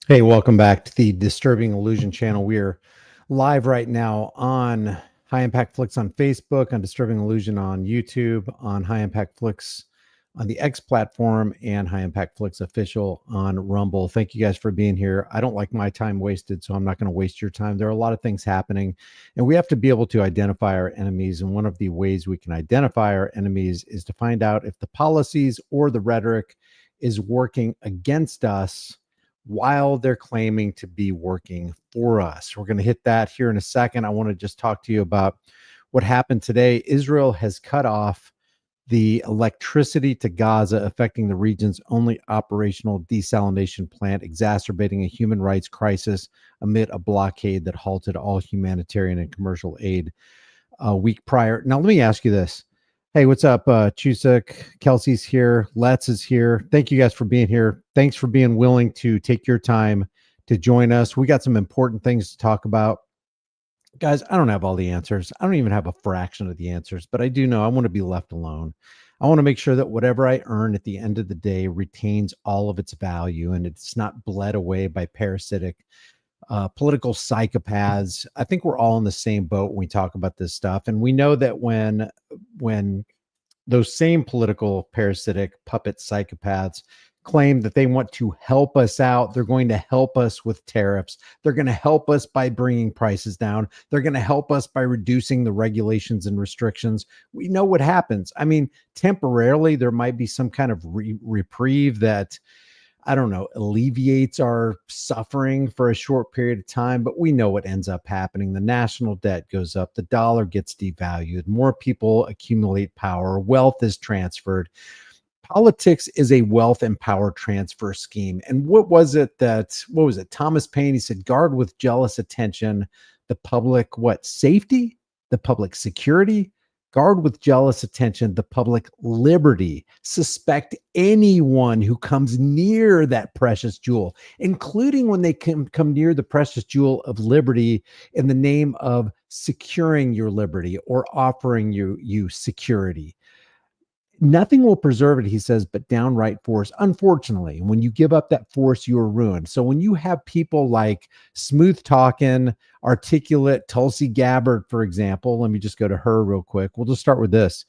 Hey, welcome back to the Disturbing Illusion channel. We are live right now on High Impact Flicks on Facebook, on Disturbing Illusion on YouTube, on High Impact Flicks on the X platform, and High Impact Flicks official on Rumble. Thank you guys for being here. I don't like my time wasted, so I'm not going to waste your time. There are a lot of things happening, and we have to be able to identify our enemies. And one of the ways we can identify our enemies is to find out if the policies or the rhetoric is working against us while they're claiming to be working for us. We're going to hit that here in a second. I want to just talk to you about what happened today. Israel has cut off the electricity to Gaza, affecting the region's only operational desalination plant, exacerbating a human rights crisis amid a blockade that halted all humanitarian and commercial aid a week prior. Now, let me ask you this. Hey, what's up? Chusak, Kelsey's here. Let's is here. Thank you guys for being here. Thanks for being willing to take your time to join us. We got some important things to talk about. Guys, I don't have all the answers. I don't even have a fraction of the answers, but I do know I want to be left alone. I want to make sure that whatever I earn at the end of the day retains all of its value and it's not bled away by parasitic political psychopaths. I think we're all in the same boat when we talk about this stuff. And we know that when those same political parasitic puppet psychopaths claim that they want to help us out, they're going to help us with tariffs. They're going to help us by bringing prices down. They're going to help us by reducing the regulations and restrictions. We know what happens. I mean, temporarily, there might be some kind of reprieve that, I don't know, alleviates our suffering for a short period of time, but we know what ends up happening. The national debt goes up, the dollar gets devalued, more people accumulate power, wealth is transferred. Politics is a wealth and power transfer scheme. And what was it? Thomas Paine, he said, guard with jealous attention the public, safety, the public security, guard with jealous attention the public liberty. Suspect anyone who comes near that precious jewel, including when they come near the precious jewel of liberty in the name of securing your liberty or offering you security. Nothing will preserve it, he says, but downright force. Unfortunately, when you give up that force, you are ruined. So when you have people like smooth talking, articulate Tulsi Gabbard, for example, let me just go to her real quick. We'll just start with this.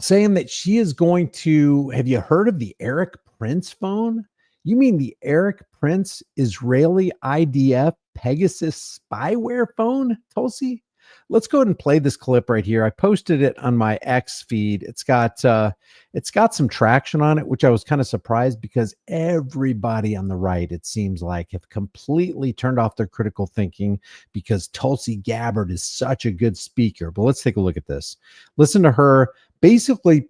Saying that she is going to, have you heard of the Eric Prince phone? You mean the Eric Prince Israeli IDF Pegasus spyware phone, Tulsi? Let's go ahead and play this clip right here. I posted it on my X feed. It's got some traction on it, which I was kind of surprised because everybody on the right, it seems like, have completely turned off their critical thinking because Tulsi Gabbard is such a good speaker. But let's take a look at this. Listen to her. Basically,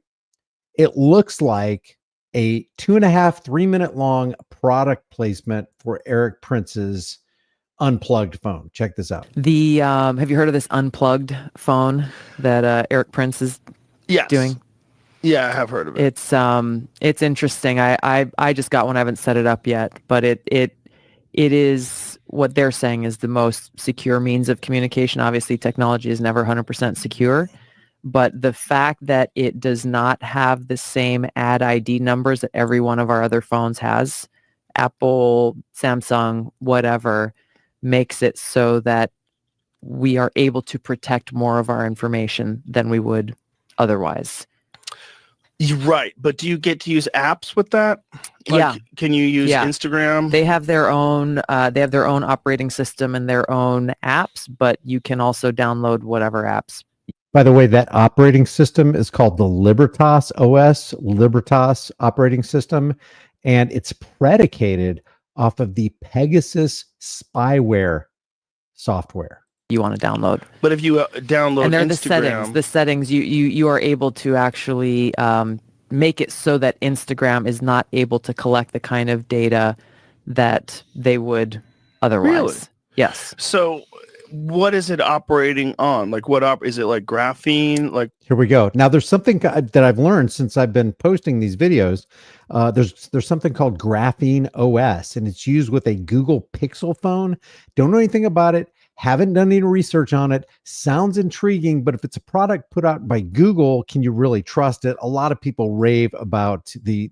it looks like a 2.5, 3-minute long product placement for Eric Prince's unplugged phone. Check this out. The have you heard of this unplugged phone that Eric Prince is doing? Yeah, I have heard of it. It's interesting. I just got one. I haven't set it up yet, but it is what they're saying is the most secure means of communication. Obviously, technology is never 100% secure, but the fact that it does not have the same ad ID numbers that every one of our other phones has, Apple, Samsung, whatever, makes it so that we are able to protect more of our information than we would otherwise. You're right. But do you get to use apps with that? Yeah. Can you use Instagram? They have their own operating system and their own apps, but you can also download whatever apps. By the way, that operating system is called the Libertas OS, Libertas operating system, and it's predicated off of the Pegasus spyware software You want to download. But if you download and they're Instagram, the settings you are able to actually make it so that Instagram is not able to collect the kind of data that they would otherwise. Really? Yes. So what is it operating on? Like is it like graphene? Like, here we go. Now there's something that I've learned since I've been posting these videos. There's something called Graphene OS, and it's used with a Google Pixel phone. Don't know anything about it. Haven't done any research on it. Sounds intriguing, but if it's a product put out by Google, can you really trust it? A lot of people rave about the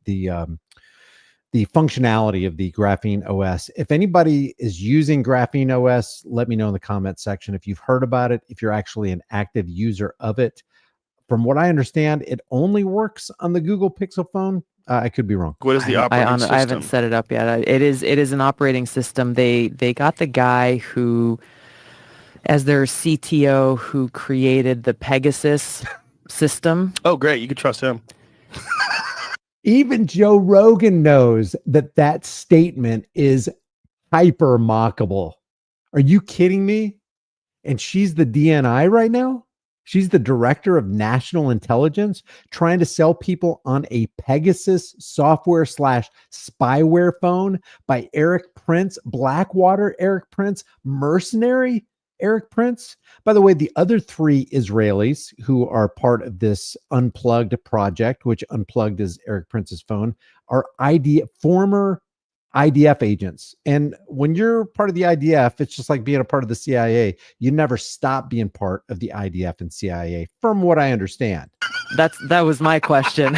the functionality of the Graphene OS. If anybody is using Graphene OS, let me know in the comment section if you've heard about it, if you're actually an active user of it. From what I understand, it only works on the Google Pixel phone. I could be wrong. What is the operating system? I haven't set it up yet. It is an operating system. They got the guy who, as their CTO, who created the Pegasus system. Oh, great. You can trust him. Even Joe Rogan knows that statement is hyper mockable. Are you kidding me? And she's the DNI right now? She's the director of national intelligence trying to sell people on a Pegasus software / spyware phone by Eric Prince, Blackwater Eric Prince, mercenary Eric Prince. By the way, the other 3 Israelis who are part of this Unplugged project, which Unplugged is Eric Prince's phone, are former IDF agents. And when you're part of the IDF, it's just like being a part of the CIA. You never stop being part of the IDF and CIA, from what I understand. That was my question.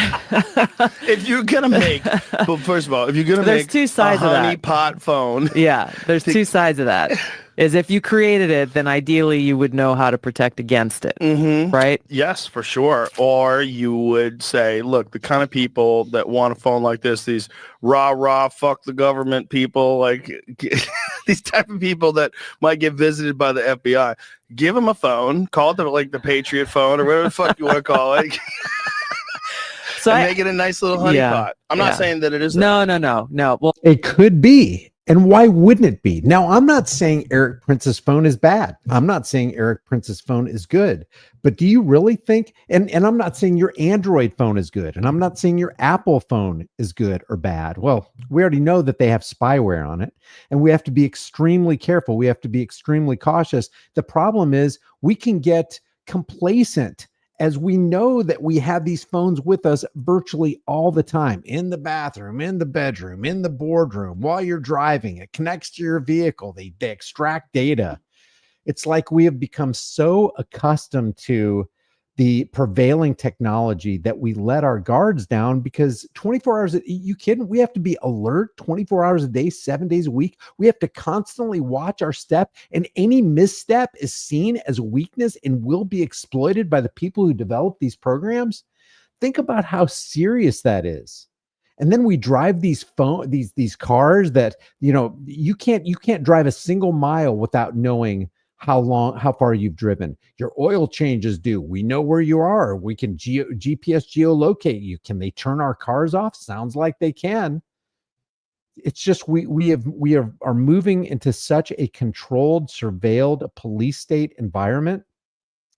If you're gonna make, well, first of all, if you're gonna There's make 2 sides a of that. honeypot phone, Yeah, there's 2 sides of that. Is if you created it, then ideally you would know how to protect against it, right? Yes, for sure. Or you would say, look, the kind of people that want a phone like this, these rah, fuck the government people, like these type of people that might get visited by the FBI, give them a phone, call it the Patriot phone or whatever the fuck you want to call it. So make it a nice little honeypot. I'm not saying that it is. No. Well, it could be. And why wouldn't it be? Now, I'm not saying Eric Prince's phone is bad. I'm not saying Eric Prince's phone is good. But do you really think, and I'm not saying your Android phone is good, and I'm not saying your Apple phone is good or bad. Well, we already know that they have spyware on it, and we have to be extremely careful. We have to be extremely cautious. The problem is we can get complacent as we know that we have these phones with us virtually all the time, in the bathroom, in the bedroom, in the boardroom, while you're driving. It connects to your vehicle. They extract data. It's like we have become so accustomed to the prevailing technology that we let our guards down, because 24 hours, you kidding? We have to be alert 24 hours a day, 7 days a week. We have to constantly watch our step, and any misstep is seen as weakness and will be exploited by the people who develop these programs. Think about how serious that is. And then we drive these cars that, you can't drive a single mile without knowing how far you've driven. Your oil change is due. We know where you are. We can GPS geolocate you. Can they turn our cars off? Sounds like they can. It's just we are moving into such a controlled, surveilled police state environment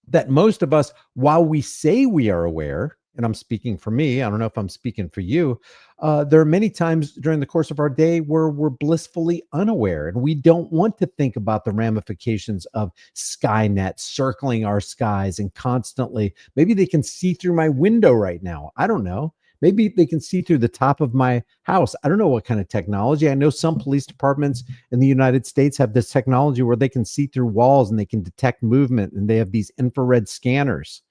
that most of us, while we say we are aware, and I'm speaking for me, I don't know if I'm speaking for you, there are many times during the course of our day where we're blissfully unaware, and we don't want to think about the ramifications of Skynet circling our skies and constantly, maybe they can see through my window right now. I don't know. Maybe they can see through the top of my house. I don't know what kind of technology. I know some police departments in the United States have this technology where they can see through walls and they can detect movement, and they have these infrared scanners.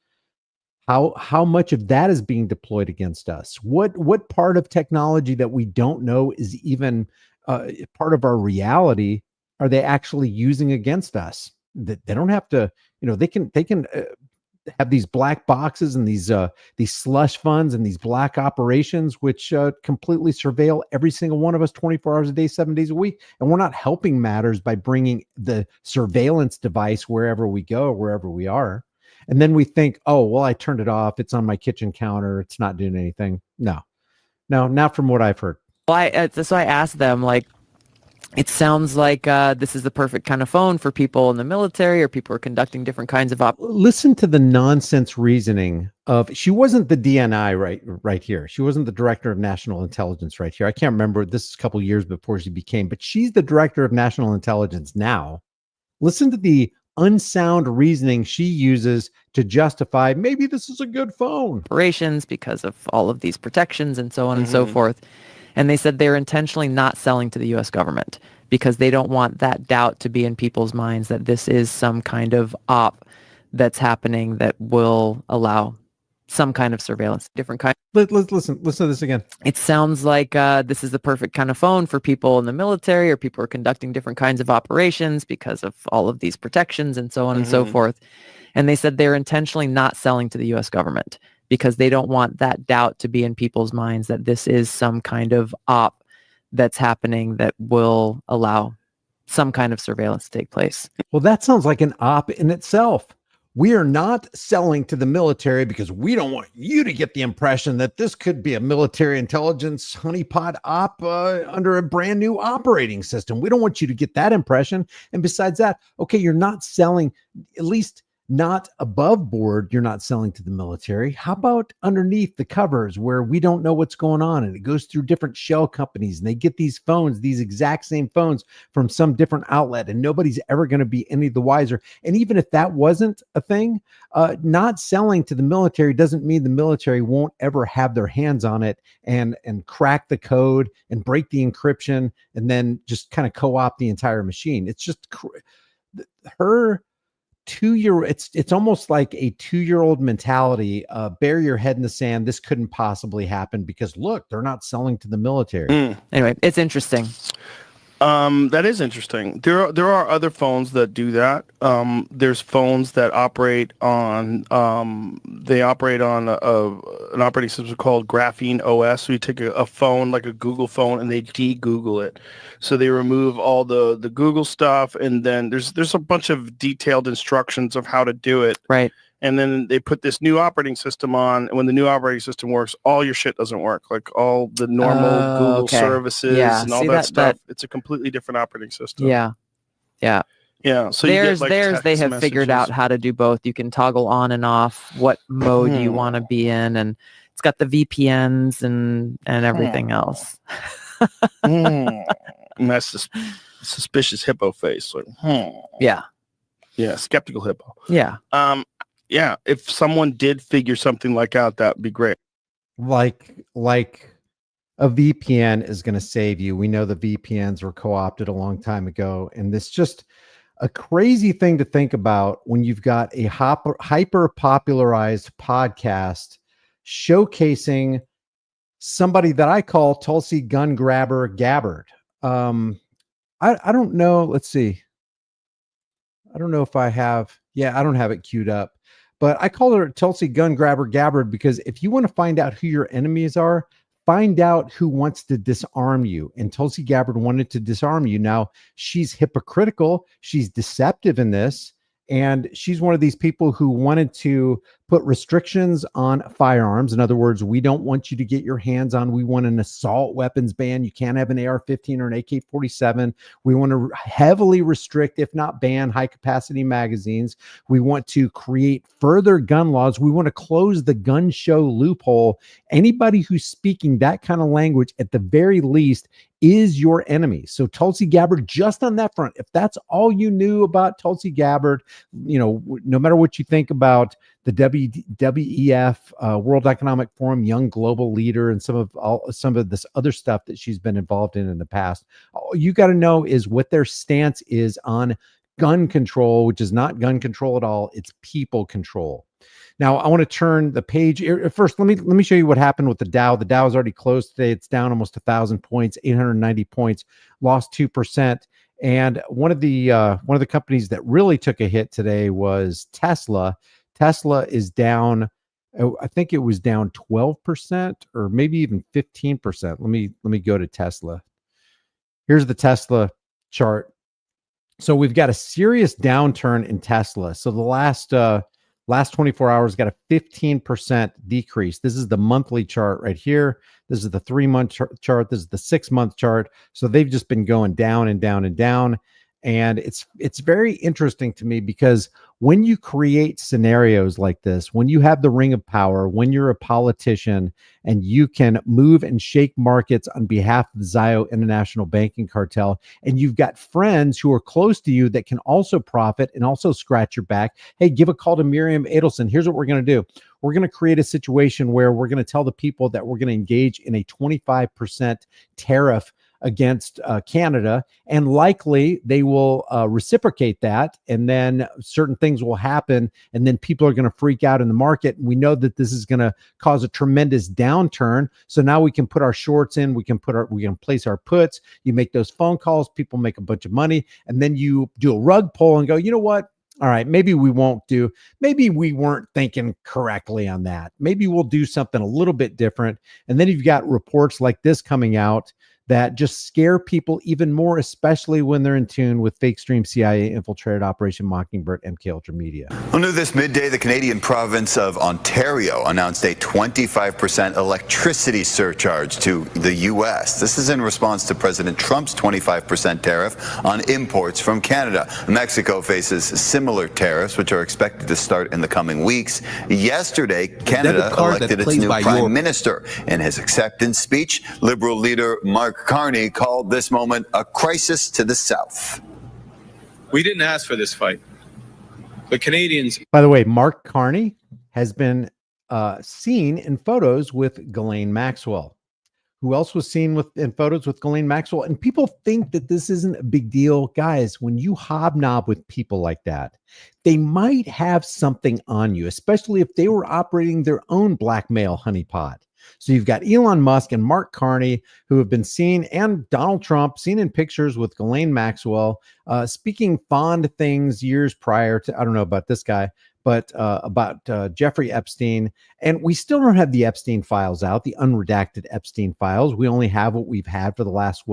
How much of that is being deployed against us? What part of technology that we don't know is even part of our reality are they actually using against us? That they don't have to, they can have these black boxes and these slush funds and these black operations which completely surveil every single one of us 24 hours a day, 7 days a week. And we're not helping matters by bringing the surveillance device wherever we go, wherever we are. And then we think, oh, well, I turned it off. It's on my kitchen counter. It's not doing anything. No, not from what I've heard. Well, so I asked them, like, it sounds like this is the perfect kind of phone for people in the military or people who are conducting different kinds of Listen to the nonsense reasoning of, she wasn't the DNI right here. She wasn't the director of national intelligence right here. I can't remember. This is a couple years before she became, but she's the director of national intelligence now. Listen to the unsound reasoning she uses to justify maybe this is a good phone. Operations because of all of these protections and so on and so forth. And they said they're intentionally not selling to the U.S. government because they don't want that doubt to be in people's minds that this is some kind of op that's happening that will allow some kind of surveillance, different kind. Listen to this again. It sounds like this is the perfect kind of phone for people in the military or people who are conducting different kinds of operations because of all of these protections and so on and so forth. And they said they're intentionally not selling to the U.S. government because they don't want that doubt to be in people's minds that this is some kind of op that's happening that will allow some kind of surveillance to take place. Well, that sounds like an op in itself. We are not selling to the military because we don't want you to get the impression that this could be a military intelligence honeypot op under a brand new operating system. We don't want you to get that impression. And besides that, okay, you're not selling, at least not above board, you're not selling to the military. How about underneath the covers where we don't know what's going on and it goes through different shell companies and they get these phones, these exact same phones from some different outlet and nobody's ever going to be any the wiser. And even if that wasn't a thing, not selling to the military doesn't mean the military won't ever have their hands on it and crack the code and break the encryption and then just kind of co-opt the entire machine. It's just her 2-year, it's almost like a 2-year-old mentality. Bury your head in the sand. This couldn't possibly happen because look, they're not selling to the military. Anyway, it's interesting. That is interesting. There are other phones that do that. There's phones that operate on an operating system called Graphene OS. So you take a phone like a Google phone and they de-Google it. So they remove all the Google stuff, and then there's a bunch of detailed instructions of how to do it. Right. And then they put this new operating system on, and when the new operating system works, all your shit doesn't work. Like all the normal Google services and all that stuff. It's a completely different operating system. Yeah. So they have figured out how to do both. You can toggle on and off what mode you want to be in, and it's got the VPNs and everything else. And that's the suspicious hippo face. Like, Yeah, skeptical hippo. Yeah. Yeah, if someone did figure something like out, that'd be great. Like a VPN is going to save you. We know the VPNs were co-opted a long time ago, and this just a crazy thing to think about when you've got a hyper popularized podcast showcasing somebody that I call Tulsi gun grabber Gabbard. I don't know. Let's see. I don't know if I have. Yeah, I don't have it queued up. But I call her Tulsi gun grabber Gabbard because if you want to find out who your enemies are, find out who wants to disarm you. And Tulsi Gabbard wanted to disarm you. Now, she's hypocritical. She's deceptive in this. And she's one of these people who wanted to put restrictions on firearms. In other words, we don't want you to get your hands on. We want an assault weapons ban. You can't have an AR-15 or an AK-47. We want to heavily restrict, if not ban, high-capacity magazines. We want to create further gun laws. We want to close the gun show loophole. Anybody who's speaking that kind of language, at the very least, is your enemy. So Tulsi Gabbard, just on that front, if that's all you knew about Tulsi Gabbard, no matter what you think about the WEF, World Economic Forum, Young Global Leader, and some of this other stuff that she's been involved in the past, all you got to know is what their stance is on gun control, which is not gun control at all. It's people control. Now, I want to turn the page. First, let me show you what happened with the Dow. The Dow is already closed today. It's down almost 1,000 points, 890 points, lost 2%. And one of the companies that really took a hit today was Tesla. Tesla is down. I think it was down 12% or maybe even 15%. Let me go to Tesla. Here's the Tesla chart. So we've got a serious downturn in Tesla. So the last 24 hours got a 15% decrease. This is the monthly chart right here. This is the 3-month chart. This is the 6-month chart. So they've just been going down and down and down. And it's very interesting to me because when you create scenarios like this, when you have the ring of power, when you're a politician and you can move and shake markets on behalf of the Zio International Banking Cartel, and you've got friends who are close to you that can also profit and also scratch your back, hey, give a call to Miriam Adelson. Here's what we're going to do. We're going to create a situation where we're going to tell the people that we're going to engage in a 25% tariff against Canada, and likely they will reciprocate that, and then certain things will happen, and then people are going to freak out in the market. And we know that this is going to cause a tremendous downturn. So now we can put our shorts in, we can place our puts. You make those phone calls, people make a bunch of money, and then you do a rug pull and go, you know what? All right, maybe we weren't thinking correctly on that. Maybe we'll do something a little bit different. And then you've got reports like this coming out that just scare people even more, especially when they're in tune with fake stream CIA infiltrated Operation Mockingbird, MK Ultra Media. Well, new this midday, the Canadian province of Ontario announced a 25% electricity surcharge to the U.S. This is in response to President Trump's 25% tariff on imports from Canada. Mexico faces similar tariffs, which are expected to start in the coming weeks. Yesterday, Canada elected its new prime minister. In his acceptance speech, Liberal leader Mark Carney called this moment a crisis to the South. We didn't ask for this fight, but Canadians. By the way, Mark Carney has been seen in photos with Ghislaine Maxwell. Who else was seen in photos with Ghislaine Maxwell? And people think that this isn't a big deal. Guys, when you hobnob with people like that, they might have something on you, especially if they were operating their own blackmail honeypot. So you've got Elon Musk and Mark Carney, who have been seen, and Donald Trump, seen in pictures with Ghislaine Maxwell, speaking fond things years prior to, I don't know about this guy, but about Jeffrey Epstein. And we still don't have the Epstein files out, the unredacted Epstein files. We only have what we've had for the last,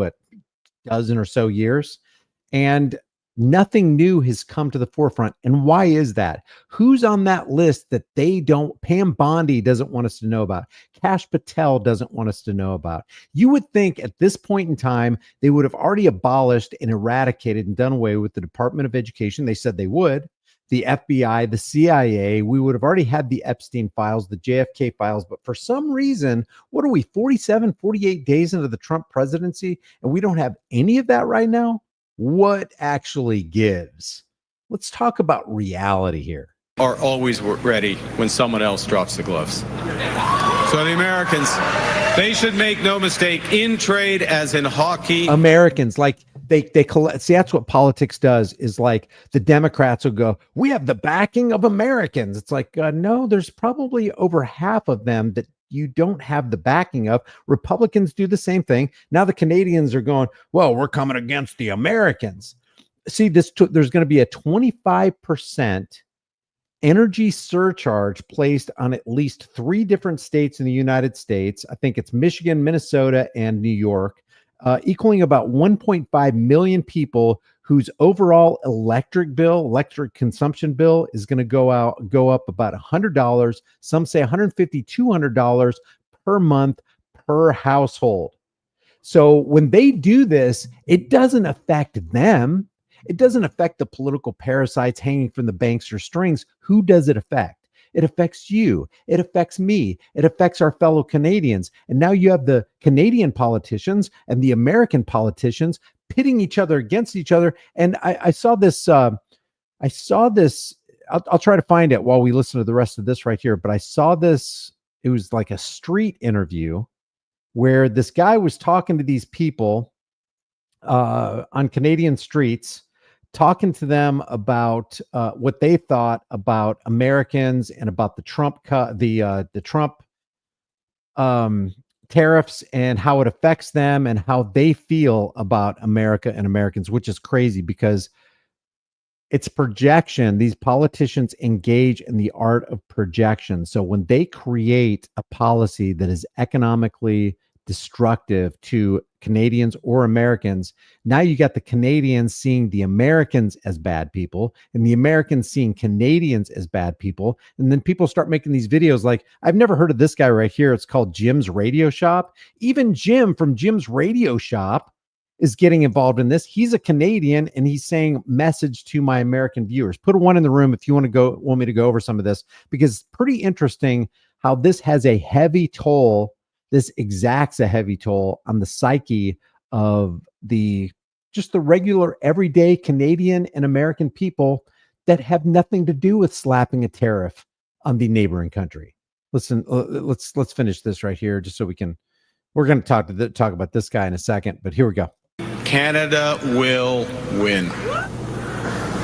dozen or so years. And nothing new has come to the forefront. And why is that? Who's on that list that Pam Bondi doesn't want us to know about? Kash Patel doesn't want us to know about. You would think at this point in time, they would have already abolished and eradicated and done away with the Department of Education. They said they would. The FBI, the CIA, we would have already had the Epstein files, the JFK files. But for some reason, what are we, 47, 48 days into the Trump presidency, and we don't have any of that right now? What actually gives? Let's talk about reality here. Are always ready when someone else drops the gloves. So the Americans, they should make no mistake, in trade as in hockey. Americans, like they collect. See, that's what politics does, is like the Democrats will go, we have the backing of Americans. It's like, no, there's probably over half of them that you don't have the backing of. Republicans do the same thing. Now the Canadians are going, well, we're coming against the Americans. See, there's going to be a 25% energy surcharge placed on at least 3 different states in the United States. I think it's Michigan, Minnesota, and New York, equaling about 1.5 million people whose overall electric consumption bill is going to go up about $100. Some say $150, $200 per month per household. So when they do this, it doesn't affect them. It doesn't affect the political parasites hanging from the bankster strings. Who does it affect? It affects you. It affects me. It affects our fellow Canadians. And now you have the Canadian politicians and the American politicians pitting each other against each other. And I saw this. I'll try to find it while we listen to the rest of this right here. But I saw this. It was like a street interview where this guy was talking to these people on Canadian streets, talking to them about what they thought about Americans and about the Trump tariffs and how it affects them and how they feel about America and Americans, which is crazy because it's projection. These politicians engage in the art of projection. So when they create a policy that is economically destructive to Canadians or Americans, now you got the Canadians seeing the Americans as bad people and the Americans seeing Canadians as bad people. And then people start making these videos like, I've never heard of this guy right here. It's called Jim's Radio Shop. Even Jim from Jim's Radio Shop is getting involved in this. He's a Canadian and he's saying, message to my American viewers. Put a 1 in the room if you want me to go over some of this, because it's pretty interesting how this has a heavy toll. This exacts a heavy toll on the psyche of the regular everyday Canadian and American people that have nothing to do with slapping a tariff on the neighboring country. Listen, let's finish this right here just so we can We're going to talk about this guy in a second, but here we go. Canada will win.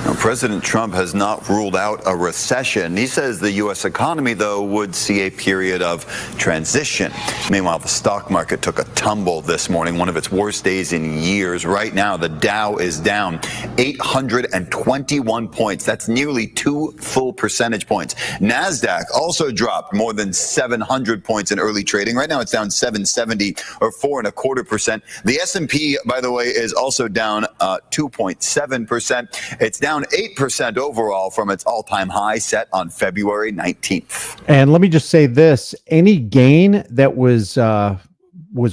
Now, President Trump has not ruled out a recession. He says the U.S. economy, though, would see a period of transition. Meanwhile, the stock market took a tumble this morning, one of its worst days in years. Right now, the Dow is down 821 points. That's nearly 2 full percentage points. NASDAQ also dropped more than 700 points in early trading. Right now, it's down 770 or 4.25%. The S&P, by the way, is also down 2.7%. It's down 8% overall from its all-time high set on February 19th. And let me just say this, any gain that was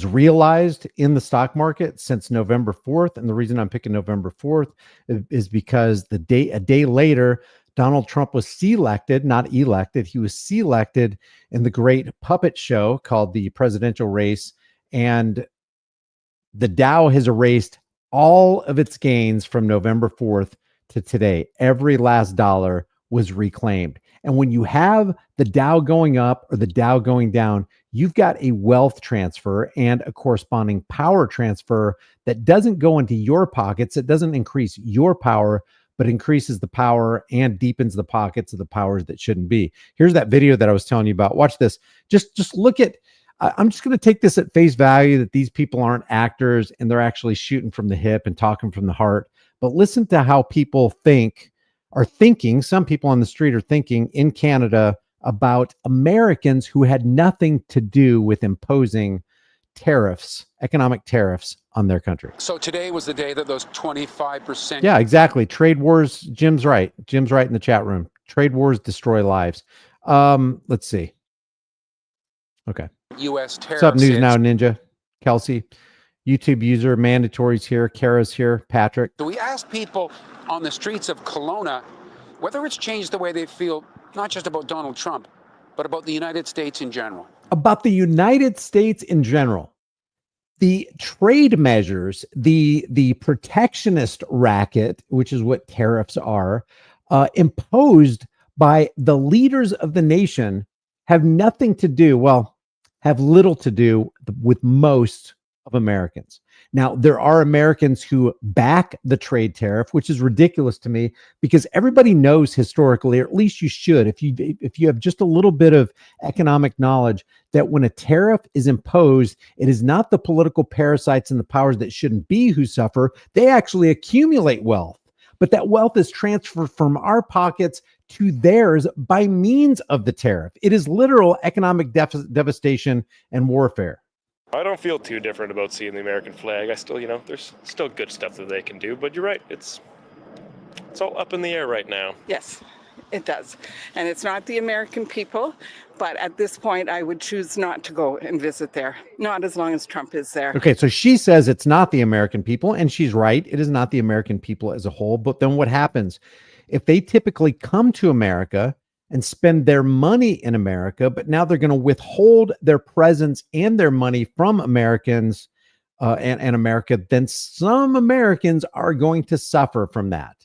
realized in the stock market since November 4th, and the reason I'm picking November 4th is because a day later, Donald Trump was selected, not elected. He was selected in the great puppet show called the presidential race, and the Dow has erased all of its gains from November 4th to today. Every last dollar was reclaimed. And when you have the Dow going up or the Dow going down, you've got a wealth transfer and a corresponding power transfer that doesn't go into your pockets. It doesn't increase your power, but increases the power and deepens the pockets of the powers that shouldn't be. Here's that video that I was telling you about. Watch this. Just look at, I'm just going to take this at face value that these people aren't actors and they're actually shooting from the hip and talking from the heart. But listen to how people are thinking, some people on the street are thinking in Canada about Americans who had nothing to do with imposing tariffs, economic tariffs on their country. So today was the day that those 25%. Yeah, exactly. Trade wars. Jim's right. Jim's right in the chat room. Trade wars destroy lives. Let's see. Okay. U.S. tariffs. What's up, News Now Ninja? Kelsey, YouTube user, mandatories here. Kara's here. Patrick. So we asked people on the streets of Kelowna whether it's changed the way they feel, not just about Donald Trump, but about the United States in general. About the United States in general. The trade measures, the protectionist racket, which is what tariffs are, imposed by the leaders of the nation have nothing to do, have little to do with most of Americans. Now, there are Americans who back the trade tariff, which is ridiculous to me because everybody knows historically, or at least you should, if you have just a little bit of economic knowledge, that when a tariff is imposed, it is not the political parasites and the powers that shouldn't be who suffer. They actually accumulate wealth, but that wealth is transferred from our pockets to theirs by means of the tariff. It is literal economic devastation and warfare. I don't feel too different about seeing the American flag. I still, there's still good stuff that they can do, but you're right. It's all up in the air right now. Yes, it does. And it's not the American people, but at this point, I would choose not to go and visit there. Not as long as Trump is there. Okay, so she says it's not the American people, and she's right. It is not the American people as a whole. But then what happens? If they typically come to America and spend their money in America, but now they're going to withhold their presence and their money from Americans and America, then some Americans are going to suffer from that.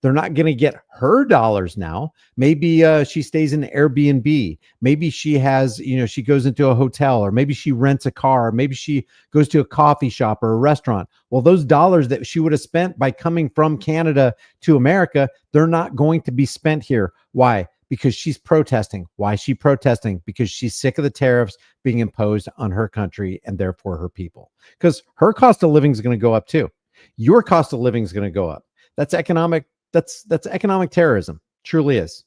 They're not going to get her dollars now. Maybe she stays in Airbnb. Maybe she has, she goes into a hotel, or maybe she rents a car. Or maybe she goes to a coffee shop or a restaurant. Well, those dollars that she would have spent by coming from Canada to America, they're not going to be spent here. Why? Because she's protesting. Why is she protesting? Because she's sick of the tariffs being imposed on her country and therefore her people. Because her cost of living is going to go up too. Your cost of living is going to go up. That's economic. That's economic terrorism. Truly is.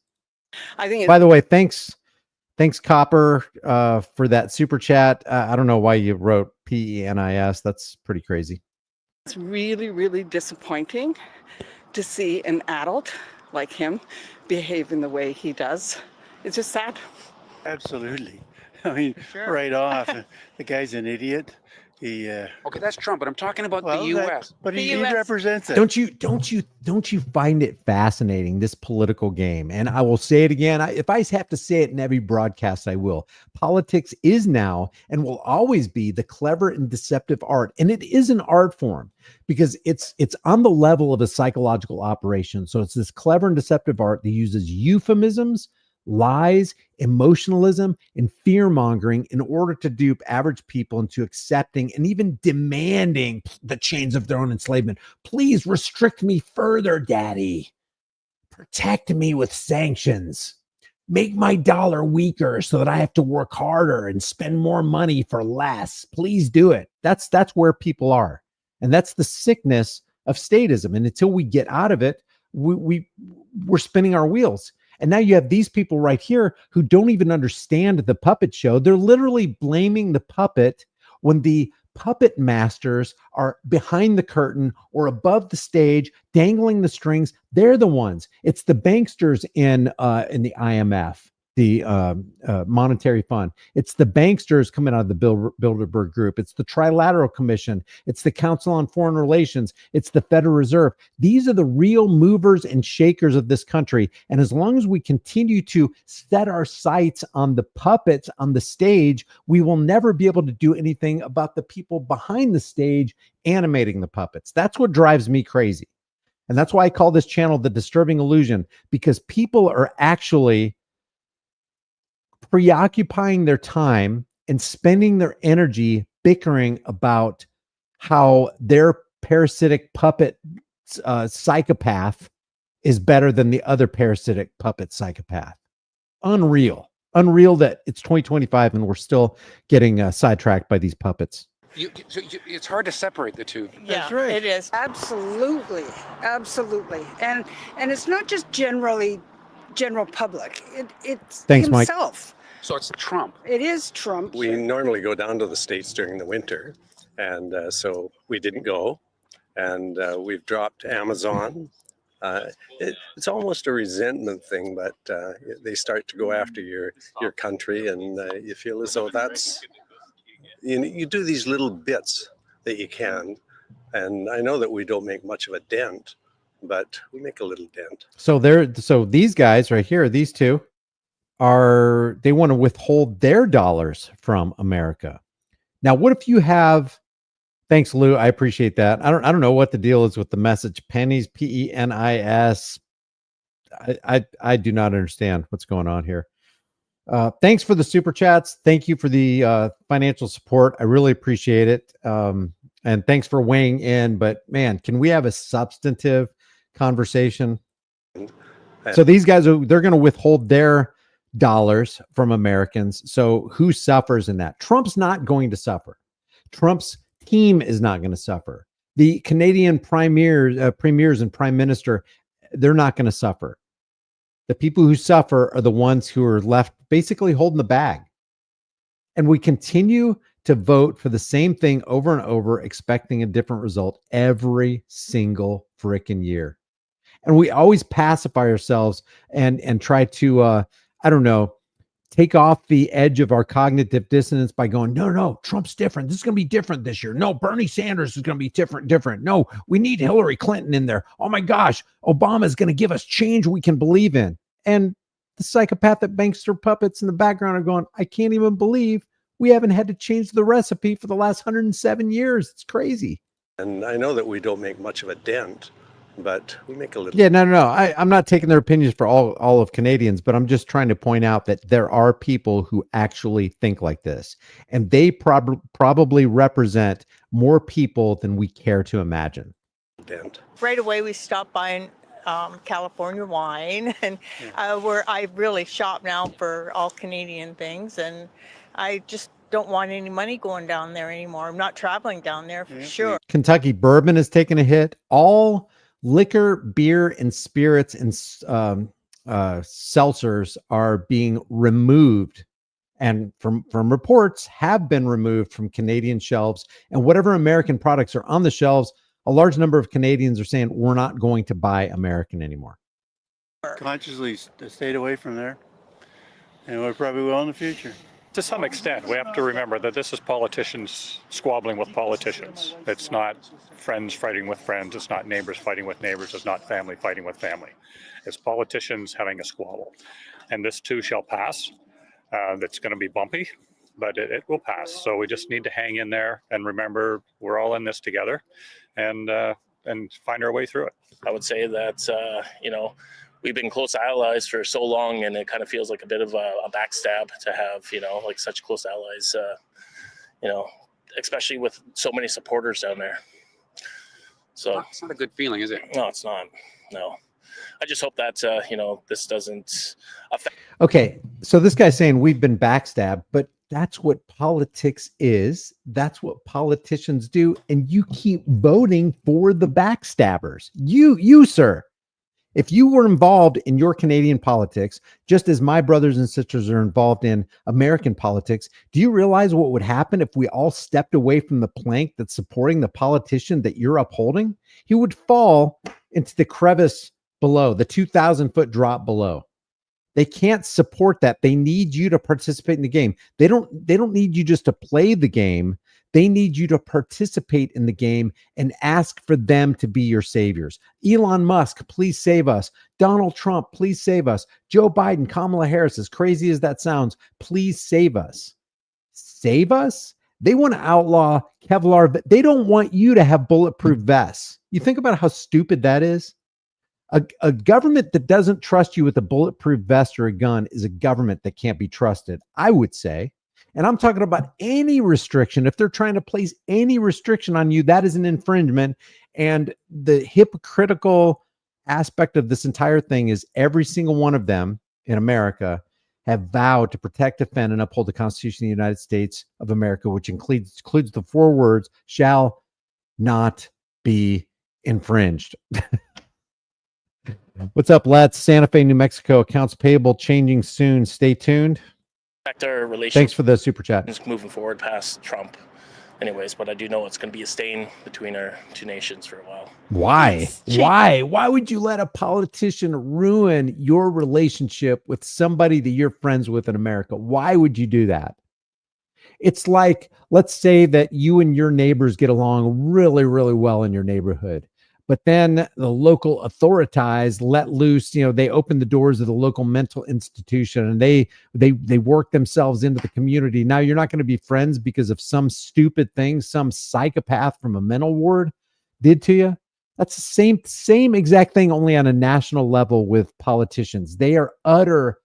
I think. By the way, thanks Copper for that super chat. I don't know why you wrote PENIS. That's pretty crazy. It's really, really disappointing to see an adult like him behave in the way he does. It's just sad. Absolutely. I mean, right off, the guy's an idiot. He Okay, that's Trump, but I'm talking about the U.S. But he represents it. Don't you find it fascinating, this political game? And I will say it again. If I have to say it in every broadcast, I will. Politics is now and will always be the clever and deceptive art. And it is an art form because it's on the level of a psychological operation. So it's this clever and deceptive art that uses euphemisms, lies, emotionalism, and fear mongering in order to dupe average people into accepting and even demanding the chains of their own enslavement. Please restrict me further, Daddy. Protect me with sanctions. Make my dollar weaker so that I have to work harder and spend more money for less. Please do it. That's where people are. And that's the sickness of statism. And until we get out of it, we're spinning our wheels. And now you have these people right here who don't even understand the puppet show. They're literally blaming the puppet when the puppet masters are behind the curtain or above the stage, dangling the strings. They're the ones. It's the banksters in the IMF, the Monetary Fund. It's the banksters coming out of the Bilderberg Group. It's the Trilateral Commission. It's the Council on Foreign Relations. It's the Federal Reserve. These are the real movers and shakers of this country. And as long as we continue to set our sights on the puppets on the stage, we will never be able to do anything about the people behind the stage animating the puppets. That's what drives me crazy. And that's why I call this channel The Disturbing Illusion, because people are actually preoccupying their time and spending their energy bickering about how their parasitic puppet psychopath is better than the other parasitic puppet psychopath. Unreal that it's 2025 and we're still getting sidetracked by these puppets. It's hard to separate the two. Yeah, right. It is. Absolutely. And it's not just general public. It's Thanks, himself. Mike. So it's Trump. It is Trump. We normally go down to the States during the winter, and so we didn't go. And we've dropped Amazon. It's almost a resentment thing, but they start to go after your country, and you feel as though that's... You do these little bits that you can, and I know that we don't make much of a dent, but we make a little dent. So these guys right here, these two, they want to withhold their dollars from America. Now, what if you have... Thanks, Lou. I appreciate that. I don't know what the deal is with the message. Pennies, PENIS. I do not understand what's going on here. Thanks for the super chats. Thank you for the financial support. I really appreciate it. And thanks for weighing in. But man, can we have a substantive conversation? So these guys they're going to withhold their dollars from Americans. So who suffers in that? Trump's not going to suffer. Trump's team is not going to suffer. The Canadian premiers and prime minister, they're not going to suffer. The people who suffer are the ones who are left basically holding the bag. And we continue to vote for the same thing over and over, expecting a different result every single freaking year. And we always pacify ourselves and try to, take off the edge of our cognitive dissonance by going, no, Trump's different. This is going to be different this year. No, Bernie Sanders is going to be different. No, we need Hillary Clinton in there. Oh my gosh, Obama is going to give us change we can believe in. And the psychopath that banks their puppets in the background are going, I can't even believe we haven't had to change the recipe for the last 107 years. It's crazy. And I know that we don't make much of a dent, but we make a little. Yeah, no. I'm not taking their opinions for all of Canadians, but I'm just trying to point out that there are people who actually think like this, and they probably represent more people than we care to imagine. Dent. Right away, we stopped buying California wine, and I really shop now for all Canadian things, and I just don't want any money going down there anymore. I'm not traveling down there for sure. Kentucky bourbon has taken a hit. All liquor, beer, and spirits and seltzers are being removed, and from reports have been removed from Canadian shelves. And whatever American products are on the shelves, a large number of Canadians are saying we're not going to buy American anymore. Consciously stayed away from there, and we probably will in the future. To some extent, we have to remember that this is politicians squabbling with politicians. It's not friends fighting with friends. It's not neighbors fighting with neighbors. It's not family fighting with family. It's politicians having a squabble. And this too shall pass. That's going to be bumpy, but it will pass. So we just need to hang in there and remember we're all in this together and find our way through it. I would say that, we've been close allies for so long, and it kind of feels like a bit of a backstab to have, like such close allies, especially with so many supporters down there. So It's not a good feeling, is it? No, it's not. No. I just hope that, this doesn't affect. Okay, so this guy's saying we've been backstabbed, but that's what politics is. That's what politicians do, and you keep voting for the backstabbers. You, sir. If you were involved in your Canadian politics, just as my brothers and sisters are involved in American politics, do you realize what would happen if we all stepped away from the plank that's supporting the politician that you're upholding? He would fall into the crevice below, the 2,000-foot drop below. They can't support that. They need you to participate in the game. They don't need you just to play the game. They need you to participate in the game and ask for them to be your saviors. Elon Musk, please save us. Donald Trump, please save us. Joe Biden, Kamala Harris, as crazy as that sounds, please save us. Save us? They want to outlaw Kevlar. They don't want you to have bulletproof vests. You think about how stupid that is? A government that doesn't trust you with a bulletproof vest or a gun is a government that can't be trusted, I would say. And I'm talking about any restriction. If they're trying to place any restriction on you, that is an infringement. And the hypocritical aspect of this entire thing is every single one of them in America have vowed to protect, defend, and uphold the Constitution of the United States of America, which includes the 4 words, shall not be infringed. What's up, lads? Santa Fe, New Mexico. Accounts payable changing soon. Stay tuned. Our relations. Thanks for the super chat. Moving forward past Trump, anyways, but I do know it's going to be a stain between our two nations for a while. Why? Why would you let a politician ruin your relationship with somebody that you're friends with in America? Why would you do that? It's like, let's say that you and your neighbors get along really, really well in your neighborhood. But then the local authorities let loose, they open the doors of the local mental institution and they work themselves into the community. Now you're not going to be friends because of some stupid thing some psychopath from a mental ward did to you. That's the same exact thing, only on a national level with politicians. They are utter,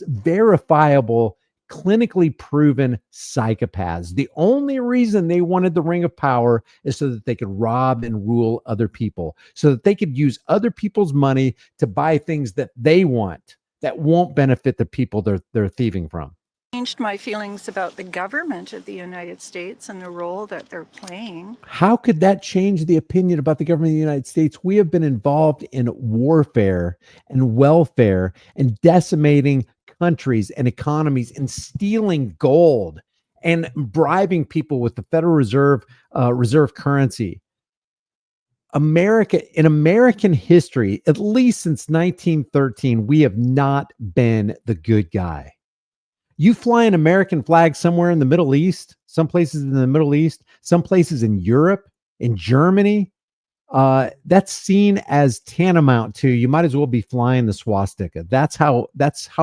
verifiable, clinically proven psychopaths. The only reason they wanted the ring of power is so that they could rob and rule other people, so that they could use other people's money to buy things that they want that won't benefit the people they're thieving from. Changed my feelings about the government of the United States and the role that they're playing. How could that change the opinion about the government of the United States? We have been involved in warfare and welfare and decimating countries and economies and stealing gold and bribing people with the Federal Reserve currency. In American history, at least since 1913, we have not been the good guy. You fly an American flag somewhere in the Middle East, some places in the Middle East, some places in Europe, in Germany, that's seen as tantamount to, you might as well be flying the swastika. That's how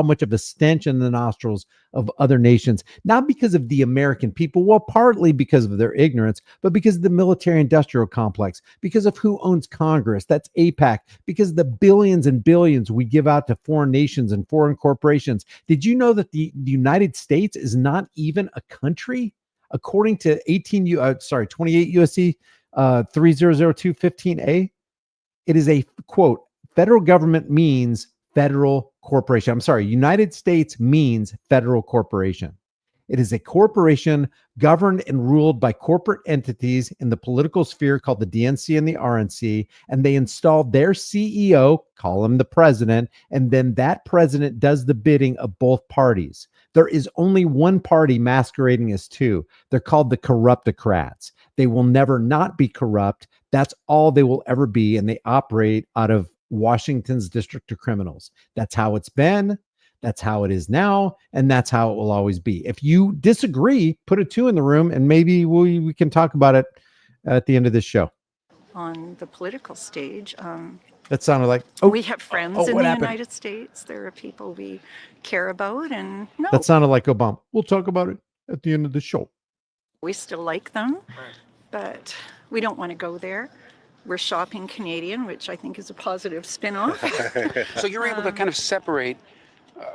much of a stench in the nostrils of other nations, not because of the American people, well, partly because of their ignorance, but because of the military industrial complex, because of who owns Congress, that's AIPAC, because of the billions and billions we give out to foreign nations and foreign corporations. Did you know that the United States is not even a country? According to 28 USC 300215A, it is a quote, federal government means federal corporation. I'm sorry, United States means federal corporation. It is a corporation governed and ruled by corporate entities in the political sphere called the DNC and the RNC, and they install their CEO, call him the president, and then that president does the bidding of both parties. There is only one party masquerading as two. They're called the corruptocrats. They will never not be corrupt. That's all they will ever be, and they operate out of Washington's District of Criminals. That's how it's been. That's how it is now, and that's how it will always be. If you disagree, put a 2 in the room, and maybe we can talk about it at the end of this show. On the political stage, that sounded like we have friends in the United States. There are people we care about, and that sounded like Obama. We'll talk about it at the end of the show. We still like them, but we don't want to go there. we're shopping Canadian, which I think is a positive spin-off. So you're able to kind of separate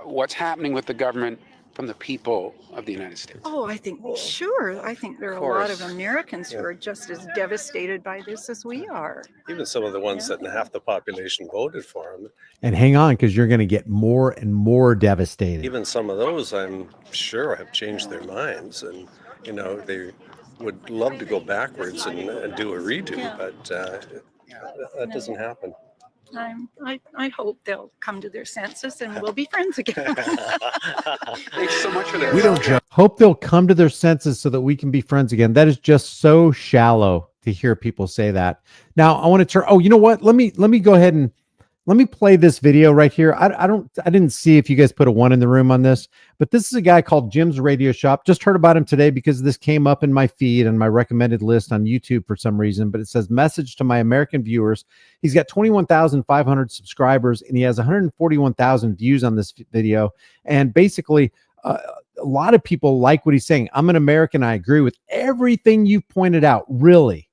what's happening with the government from the people of the United States. Oh, I think, sure. I think there are a lot of Americans who are just as devastated by this as we are. Even some of the ones that half the population voted for him. And hang on, because you're going to get more and more devastated. Even some of those, I'm sure, have changed their minds, and they would love to go backwards and do a redo, but that doesn't happen. I hope they'll come to their senses and we'll be friends again. Thanks so much for that. We don't hope they'll come to their senses so that we can be friends again. That is just so shallow to hear people say that. Now I want to turn. Oh, you know what? Let me go ahead and let me play this video right here. I didn't see if you guys put a 1 in the room on this, but this is a guy called Jim's Radio Shop. Just heard about him today because this came up in my feed and my recommended list on YouTube for some reason, but it says message to my American viewers. He's got 21,500 subscribers and he has 141,000 views on this video. And basically, a lot of people like what he's saying. I'm an American. I agree with everything you pointed out. Really,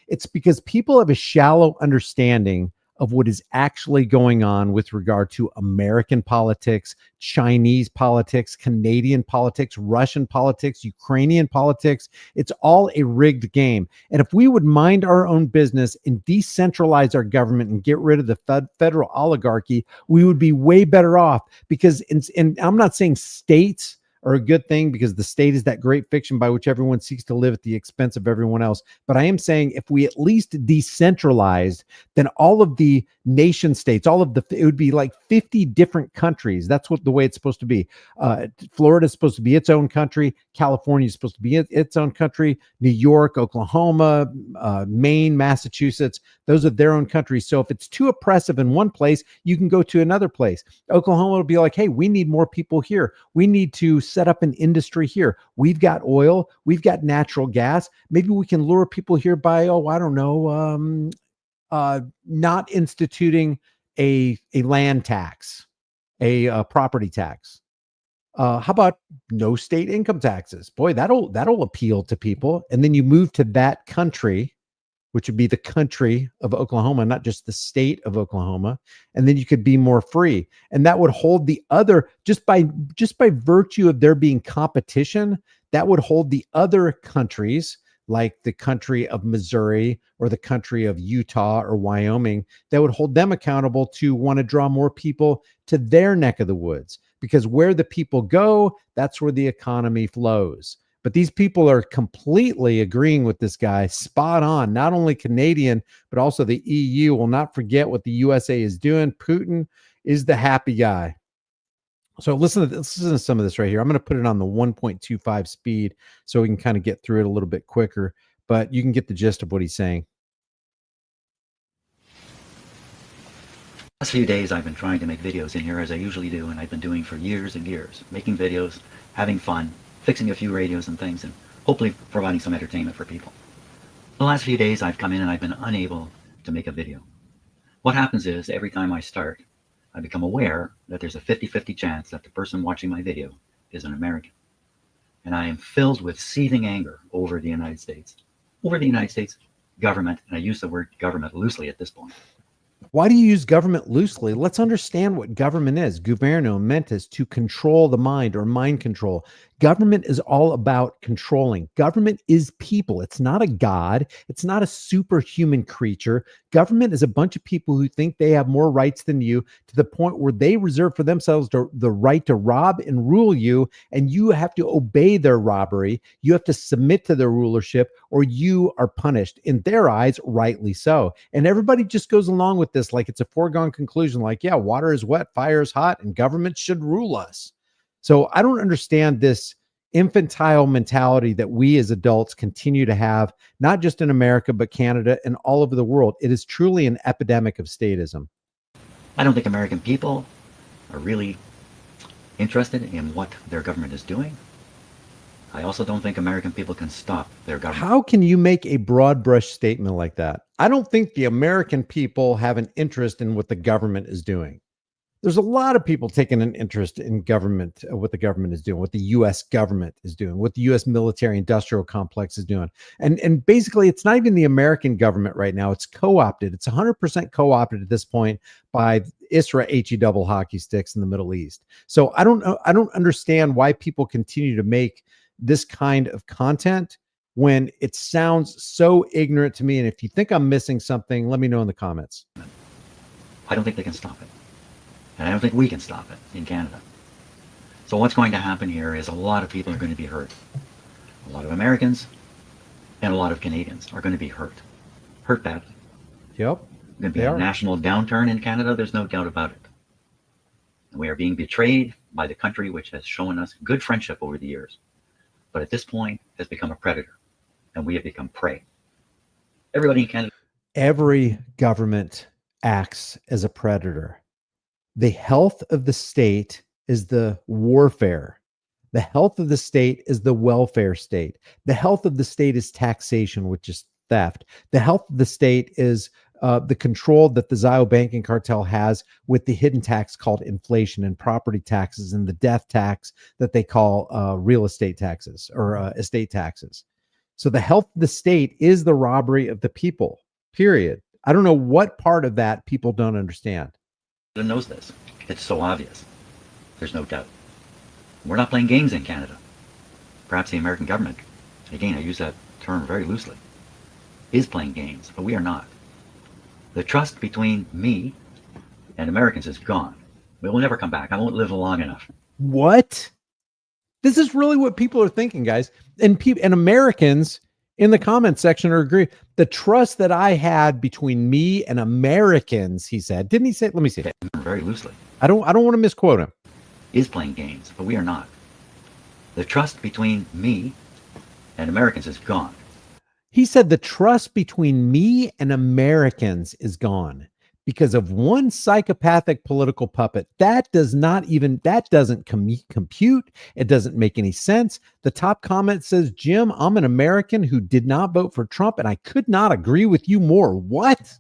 it's because people have a shallow understanding of what is actually going on with regard to American politics, Chinese politics, Canadian politics, Russian politics, Ukrainian politics. It's all a rigged game. And if we would mind our own business and decentralize our government and get rid of the federal oligarchy, we would be way better off because, and I'm not saying states are a good thing because the state is that great fiction by which everyone seeks to live at the expense of everyone else. But I am saying if we at least decentralized, then all of the nation states, it would be like 50 different countries. That's the way it's supposed to be. Florida is supposed to be its own country. California is supposed to be its own country. New York, Oklahoma, Maine, Massachusetts, those are their own countries. So if it's too oppressive in one place, you can go to another place. Oklahoma will be like, hey, we need more people here. We need to set up an industry here. We've got oil. We've got natural gas. Maybe we can lure people here by, not instituting a land tax, a property tax. How about no state income taxes? Boy, that'll appeal to people. And then you move to that country, which would be the country of Oklahoma, not just the state of Oklahoma. And then you could be more free. And that would hold the other, just by virtue of there being competition, that would hold the other countries, like the country of Missouri or the country of Utah or Wyoming, that would hold them accountable to want to draw more people to their neck of the woods. Because where the people go, that's where the economy flows. But these people are completely agreeing with this guy, spot on. Not only Canadian, but also the EU will not forget what the USA is doing. Putin is the happy guy. So listen to some of this right here. I'm going to put it on the 1.25 speed so we can kind of get through it a little bit quicker, but you can get the gist of what he's saying. Last few days I've been trying to make videos in here as I usually do, and I've been doing for years and years, making videos, having fun, fixing a few radios and things, and hopefully providing some entertainment for people. The last few days I've come in and I've been unable to make a video. What happens is every time I start, I become aware that there's a 50-50 chance that the person watching my video is an American. And I am filled with seething anger over the United States government, and I use the word government loosely at this point. Why do you use government loosely? Let's understand what government is. Governo mentis, to control the mind or mind control. Government is all about controlling. Government is people. It's not a god. It's not a superhuman creature. Government is a bunch of people who think they have more rights than you, to the point where they reserve for themselves the right to rob and rule you, and you have to obey their robbery. You have to submit to their rulership, or you are punished. In their eyes, rightly so. And everybody just goes along with this like it's a foregone conclusion, like, yeah, water is wet, fire is hot, and government should rule us. So I don't understand this infantile mentality that we as adults continue to have, not just in America, but Canada and all over the world. It is truly an epidemic of statism. I don't think American people are really interested in what their government is doing. I also don't think American people can stop their government. How can you make a broad brush statement like that? I don't think the American people have an interest in what the government is doing. there's a lot of people taking an interest in government, what the government is doing, what the U.S. government is doing, what the U.S. military industrial complex is doing. And basically, it's not even the American government right now. It's co-opted. It's 100% co-opted at this point by ISRA HE double hockey sticks in the Middle East. So I don't know. I don't understand why people continue to make this kind of content when it sounds so ignorant to me. And if you think I'm missing something, let me know in the comments. I don't think they can stop it. And I don't think we can stop it in Canada. So what's going to happen here is a lot of people are going to be hurt. A lot of Americans and a lot of Canadians are going to be hurt. Hurt badly. Yep. Going to be a national downturn in Canada, there's no doubt about it. And we are being betrayed by the country which has shown us good friendship over the years, but at this point has become a predator, and we have become prey. Everybody in Canada. Every government acts as a predator. The health of the state is the warfare. The health of the state is the welfare state. The health of the state is taxation, which is theft. The health of the state is the control that the Zio banking cartel has with the hidden tax called inflation, and property taxes, and the death tax that they call real estate taxes or estate taxes. So the health of the state is the robbery of the people, period. I don't know what part of that people don't understand. Knows this. It's so obvious. There's no doubt. We're not playing games in Canada. Perhaps the American government, again, I use that term very loosely, is playing games, but we are not. The trust between me and Americans is gone. We will never come back. I won't live long enough. What? This is really what people are thinking, guys. And Americans in the comment section are agree. The trust that I had between me and Americans, he said, didn't he say? Let me see. Very loosely. I don't want to misquote him. Is playing games, but we are not. The trust between me and Americans is gone. He said the trust between me and Americans is gone because of one psychopathic political puppet. That doesn't compute. It doesn't make any sense. The top comment says, Jim, I'm an American who did not vote for Trump, and I could not agree with you more. What?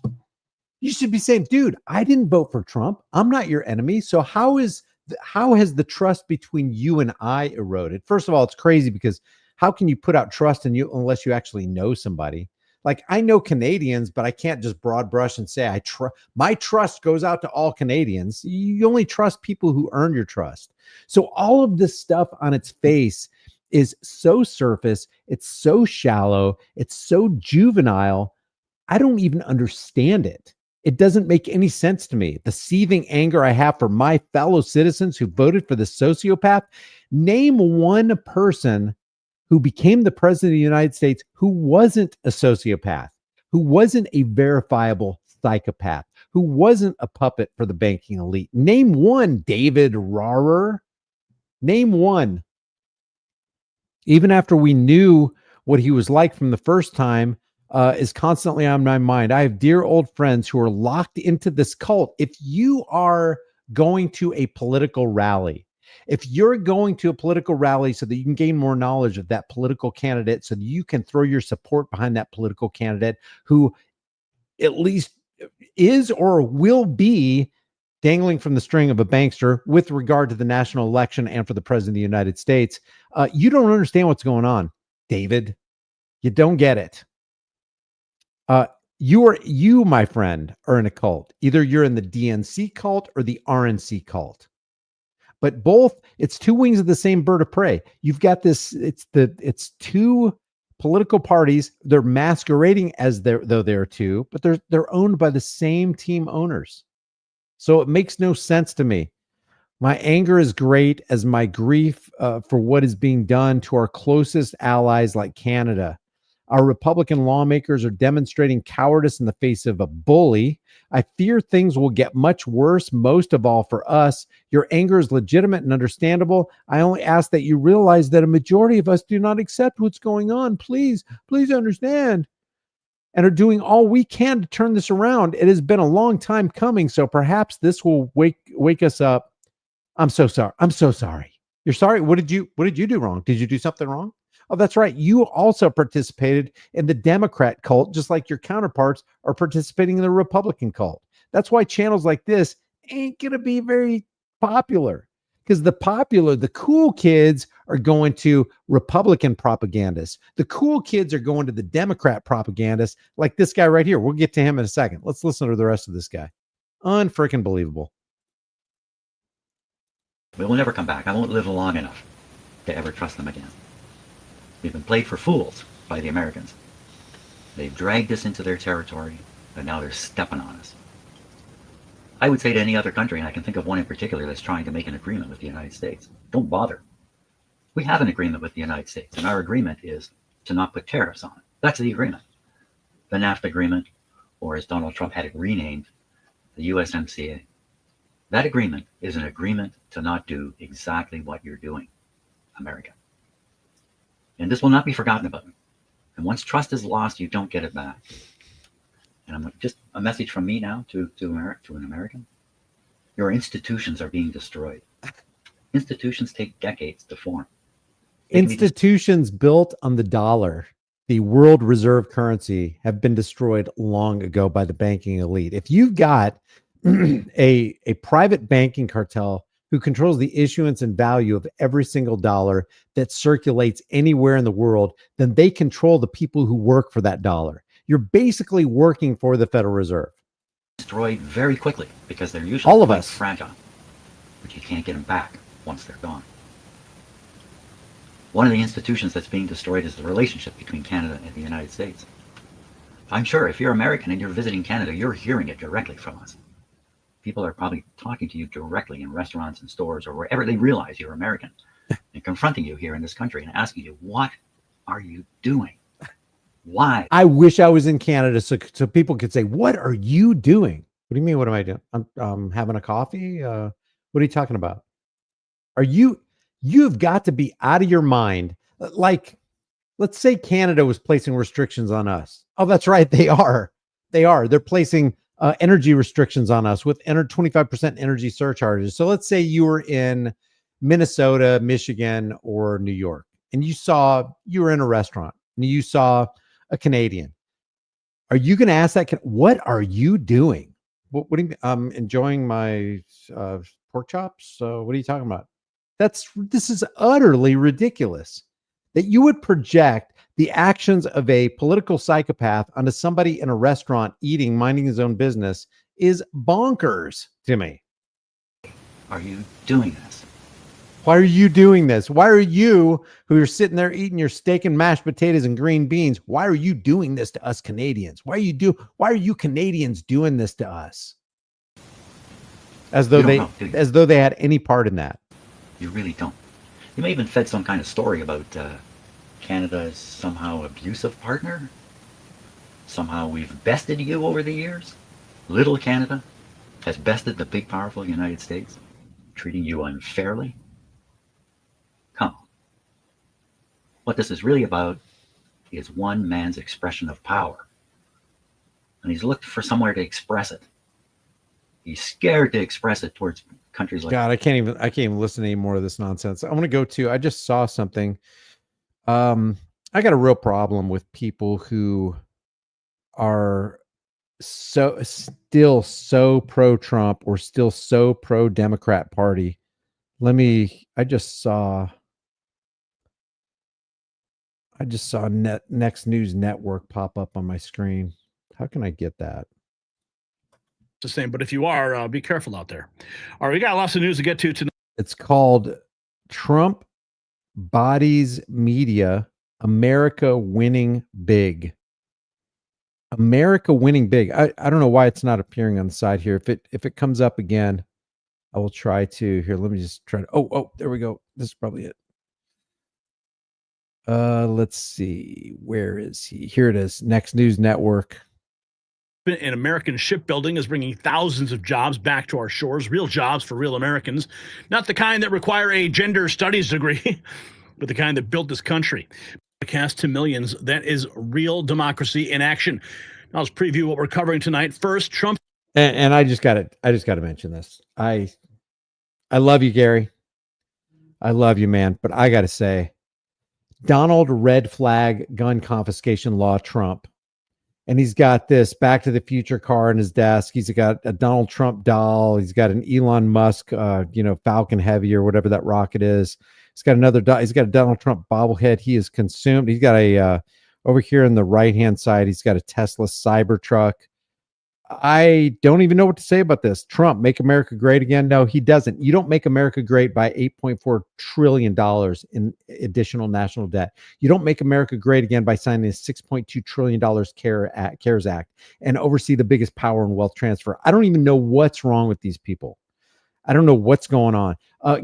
You should be saying, dude, I didn't vote for Trump. I'm not your enemy. So how has the trust between you and I eroded? First of all, it's crazy because how can you put out trust in you unless you actually know somebody? Like, I know Canadians, but I can't just broad brush and say my trust goes out to all Canadians. You only trust people who earn your trust. So all of this stuff on its face is so surface. It's so shallow. It's so juvenile. I don't even understand it. It doesn't make any sense to me. The seething anger I have for my fellow citizens who voted for the sociopath. Name one person who became the president of the United States who wasn't a sociopath, who wasn't a verifiable psychopath, who wasn't a puppet for the banking elite. Name one, David Rauer. Name one. Even after we knew what he was like from the first time, is constantly on my mind. I have dear old friends who are locked into this cult. If you are going to a political rally, if you're going to a political rally so that you can gain more knowledge of that political candidate, so that you can throw your support behind that political candidate who at least is or will be dangling from the string of a bankster with regard to the national election and for the president of the United States, you don't understand what's going on, David. You don't get it. You, my friend, are in a cult. Either you're in the DNC cult or the RNC cult. But both, it's two wings of the same bird of prey. You've got this, it's two political parties. They're masquerading as though they're two, but they're owned by the same team owners. So it makes no sense to me. My anger is great as my grief for what is being done to our closest allies like Canada. Our Republican lawmakers are demonstrating cowardice in the face of a bully. I fear things will get much worse, most of all for us. Your anger is legitimate and understandable. I only ask that you realize that a majority of us do not accept what's going on. Please understand. And are doing all we can to turn this around. It has been a long time coming, so perhaps this will wake us up. I'm so sorry. I'm so sorry. You're sorry? What did you do wrong? Did you do something wrong? Oh, that's right. You also participated in the Democrat cult, just like your counterparts are participating in the Republican cult. That's why channels like this ain't going to be very popular because the cool kids are going to Republican propagandists. The cool kids are going to the Democrat propagandists, like this guy right here. We'll get to him in a second. Let's listen to the rest of this guy. Unfreaking believable. We will never come back. I won't live long enough to ever trust them again. We've been played for fools by the Americans. They've dragged us into their territory, and now they're stepping on us. I would say to any other country, and I can think of one in particular that's trying to make an agreement with the United States, don't bother. We have an agreement with the United States, and our agreement is to not put tariffs on it. That's the agreement. The NAFTA agreement, or as Donald Trump had it renamed, the USMCA. That agreement is an agreement to not do exactly what you're doing, America. And this will not be forgotten about. And once trust is lost, you don't get it back. And I'm just a message from me now to an American. Your institutions are being destroyed. Institutions take decades to form. Institutions built on the dollar, the world reserve currency, have been destroyed long ago by the banking elite. If you've got a private banking cartel who controls the issuance and value of every single dollar that circulates anywhere in the world, then they control the people who work for that dollar. You're basically working for the Federal Reserve. Destroyed very quickly because they're usually all of quite us fragile, but you can't get them back once they're gone. One of the institutions that's being destroyed is the relationship between Canada and the United States. I'm sure if you're American and you're visiting Canada, you're hearing it directly from us. People are probably talking to you directly in restaurants and stores or wherever they realize you're American and confronting you here in this country and asking you, what are you doing? Why? I wish I was in Canada so people could say, what are you doing? What do you mean? What am I doing? I'm having a coffee. What are you talking about? You've got to be out of your mind. Like, let's say Canada was placing restrictions on us. Oh, that's right. They are. They're placing energy restrictions on us with 25% energy surcharges. So let's say you were in Minnesota, Michigan, or New York, and you were in a restaurant and you saw a Canadian. Are you going to ask that? What are you doing? What do you mean? I'm enjoying my pork chops. What are you talking about? This is utterly ridiculous that you would project the actions of a political psychopath onto somebody in a restaurant eating, minding his own business is bonkers to me. Are you doing this? Why are you doing this? Why are you, who are sitting there eating your steak and mashed potatoes and green beans, why are you doing this to us Canadians? Why are you Canadians doing this to us? As though they had any part in that. You really don't. You may even fed some kind of story about Canada is somehow abusive partner. Somehow we've bested you over the years. Little Canada has bested the big, powerful United States, treating you unfairly. Come on. What this is really about is one man's expression of power. And he's looked for somewhere to express it. He's scared to express it towards countries like God, I can't even listen to any more of this nonsense. I want to go to, I just saw something. I got a real problem with people who are still so pro-Trump or still so pro-Democrat Party. I just saw Next News Network pop up on my screen. How can I get that? The same, but if you are, be careful out there. All right, we got lots of news to get to tonight. It's called Trump Bodies Media, America Winning Big. America Winning Big. I don't know why it's not appearing on the side here. If it comes up again, I will try to. Here, let me just try to. Oh, there we go. This is probably it. Let's see. Where is he? Here it is. Next News Network. In American shipbuilding is bringing thousands of jobs back to our shores, real jobs for real Americans, not the kind that require a gender studies degree, but the kind that built this country. Broadcast to millions. That is real democracy in action. Now let's preview what we're covering tonight. First, Trump. And I just got to mention this. I love you, Gary. I love you, man. But I got to say, Donald Red Flag Gun Confiscation Law Trump And he's got this Back to the Future car in his desk. He's got a Donald Trump doll. He's got an Elon Musk, Falcon Heavy or whatever that rocket is. He's got another. He's got a Donald Trump bobblehead. He is consumed. He's got a over here on the right hand side. He's got a Tesla Cybertruck. I don't even know what to say about this. Trump, make America great again? No, he doesn't. You don't make America great by $8.4 trillion in additional national debt. You don't make America great again by signing a $6.2 trillion CARES Act and oversee the biggest power and wealth transfer. I don't even know what's wrong with these people. I don't know what's going on.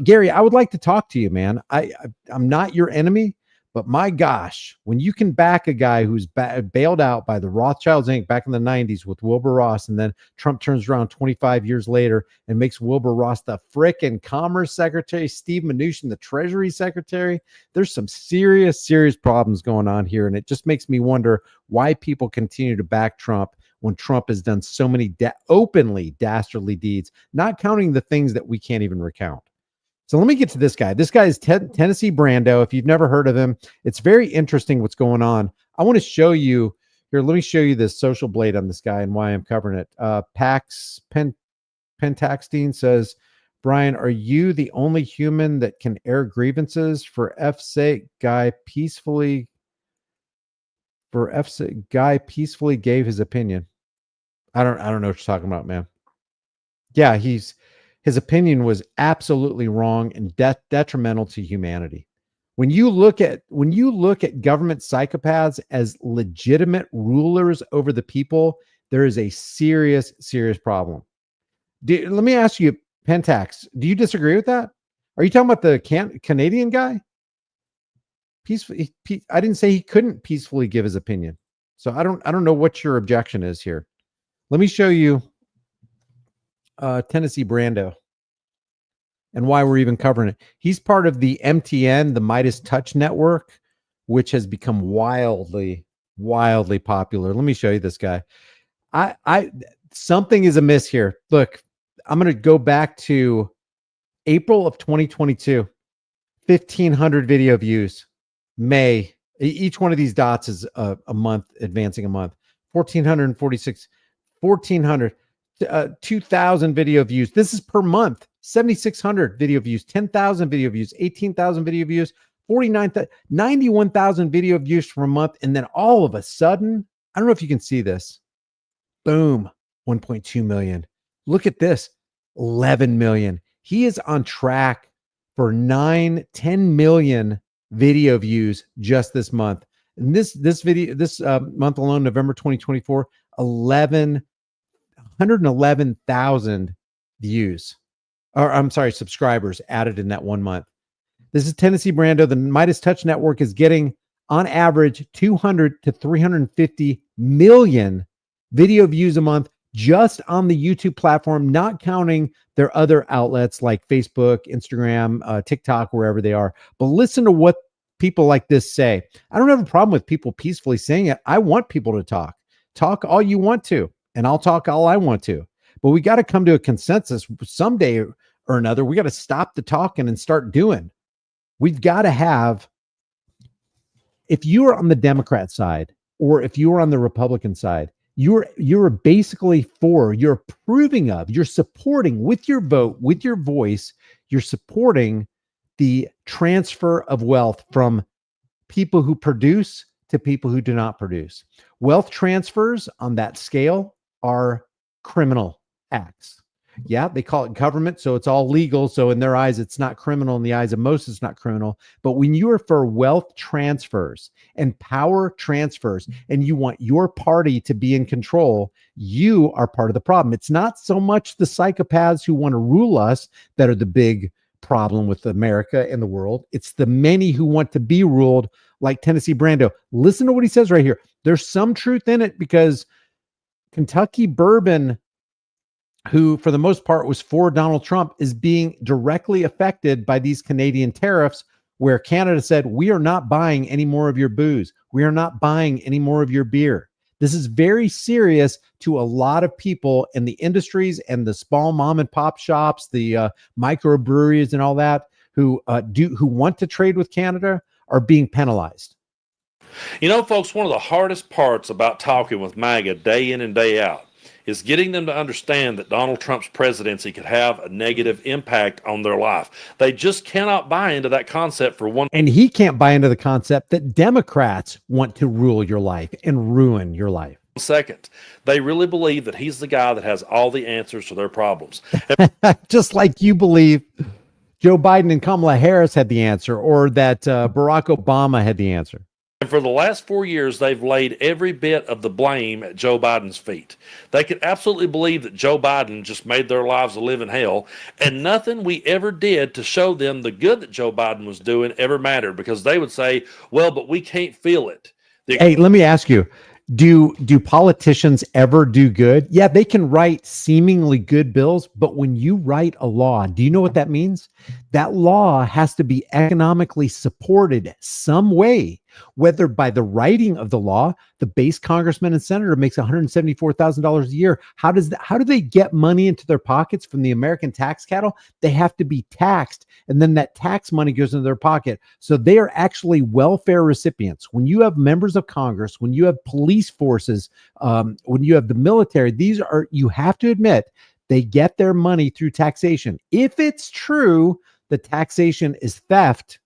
Gary, I would like to talk to you, man. I'm not your enemy. But my gosh, when you can back a guy who's bailed out by the Rothschilds Inc. back in the 90s with Wilbur Ross, and then Trump turns around 25 years later and makes Wilbur Ross the frickin' Commerce Secretary, Steve Mnuchin the Treasury Secretary, there's some serious, serious problems going on here. And it just makes me wonder why people continue to back Trump when Trump has done so many openly dastardly deeds, not counting the things that we can't even recount. So let me get to this guy. This guy is Tennessee Brando. If you've never heard of him, it's very interesting what's going on. I want to show you here. Let me show you this social blade on this guy and why I'm covering it. Pentaxtine says, Brian, are you the only human that can air grievances? For F's sake, guy peacefully gave his opinion. I don't know what you're talking about, man. Yeah, his opinion was absolutely wrong and detrimental to humanity. When you look at government psychopaths as legitimate rulers over the people, there is a serious, serious problem. Let me ask you, Pentax, do you disagree with that? Are you talking about the Canadian guy? I didn't say he couldn't peacefully give his opinion. So I don't know what your objection is here. Let me show you Tennessee Brando and why we're even covering it. He's part of the MTN, the Midas Touch Network, which has become wildly, wildly popular. Let me show you this guy. Something is amiss here. Look, I'm going to go back to April of 2022, 1,500 video views. May, each one of these dots is a month, advancing a month. 1,446, 1,400. 2,000 video views. This is per month. 7,600 video views, 10,000 video views, 18,000 video views, 91,000 video views for a month. And then all of a sudden, I don't know if you can see this. Boom, 1.2 million. Look at this, 11 million. He is on track for 10 million video views just this month. And this month alone, November 2024, 111,000 views, or I'm sorry, subscribers added in that 1 month. This is Tennessee Brando. The Midas Touch Network is getting on average 200 to 350 million video views a month just on the YouTube platform, not counting their other outlets like Facebook, Instagram, TikTok, wherever they are. But listen to what people like this say. I don't have a problem with people peacefully saying it. I want people to talk. Talk all you want to, and I'll talk all I want to. But we got to come to a consensus someday or another. We got to stop the talking and start doing. We've got to have, if you are on the Democrat side or if you are on the Republican side, you're basically you're approving of, you're supporting with your vote, with your voice, you're supporting the transfer of wealth from people who produce to people who do not produce. Wealth transfers on that scale are criminal acts. Yeah, they call it government, so it's all legal. So in their eyes, it's not criminal. In the eyes of most, it's not criminal. But when you are for wealth transfers and power transfers, and you want your party to be in control, you are part of the problem. It's not so much the psychopaths who want to rule us that are the big problem with America and the world. It's the many who want to be ruled, like Tennessee Brando. Listen to what he says right here. There's some truth in it, because Kentucky Bourbon, who for the most part was for Donald Trump, is being directly affected by these Canadian tariffs, where Canada said, we are not buying any more of your booze. We are not buying any more of your beer. This is very serious to a lot of people in the industries and the small mom and pop shops, the microbreweries and all that, who want to trade with Canada, are being penalized. You know, folks, one of the hardest parts about talking with MAGA day in and day out is getting them to understand that Donald Trump's presidency could have a negative impact on their life. They just cannot buy into that concept for one. And he can't buy into the concept that Democrats want to rule your life and ruin your life. Second, they really believe that he's the guy that has all the answers to their problems. Just like you believe Joe Biden and Kamala Harris had the answer, or that Barack Obama had the answer. And for the last 4 years, they've laid every bit of the blame at Joe Biden's feet. They could absolutely believe that Joe Biden just made their lives a living hell, and nothing we ever did to show them the good that Joe Biden was doing ever mattered, because they would say, well, but we can't feel it. Hey, let me ask you, do politicians ever do good? Yeah, they can write seemingly good bills, but when you write a law, do you know what that means? That law has to be economically supported some way, whether by the writing of the law. The base congressman and senator makes $174,000 a year. How do they get money into their pockets from the American tax cattle? They have to be taxed, and then that tax money goes into their pocket. So they are actually welfare recipients. When you have members of Congress, when you have police forces, when you have the military, you have to admit, they get their money through taxation. If it's true that taxation is theft,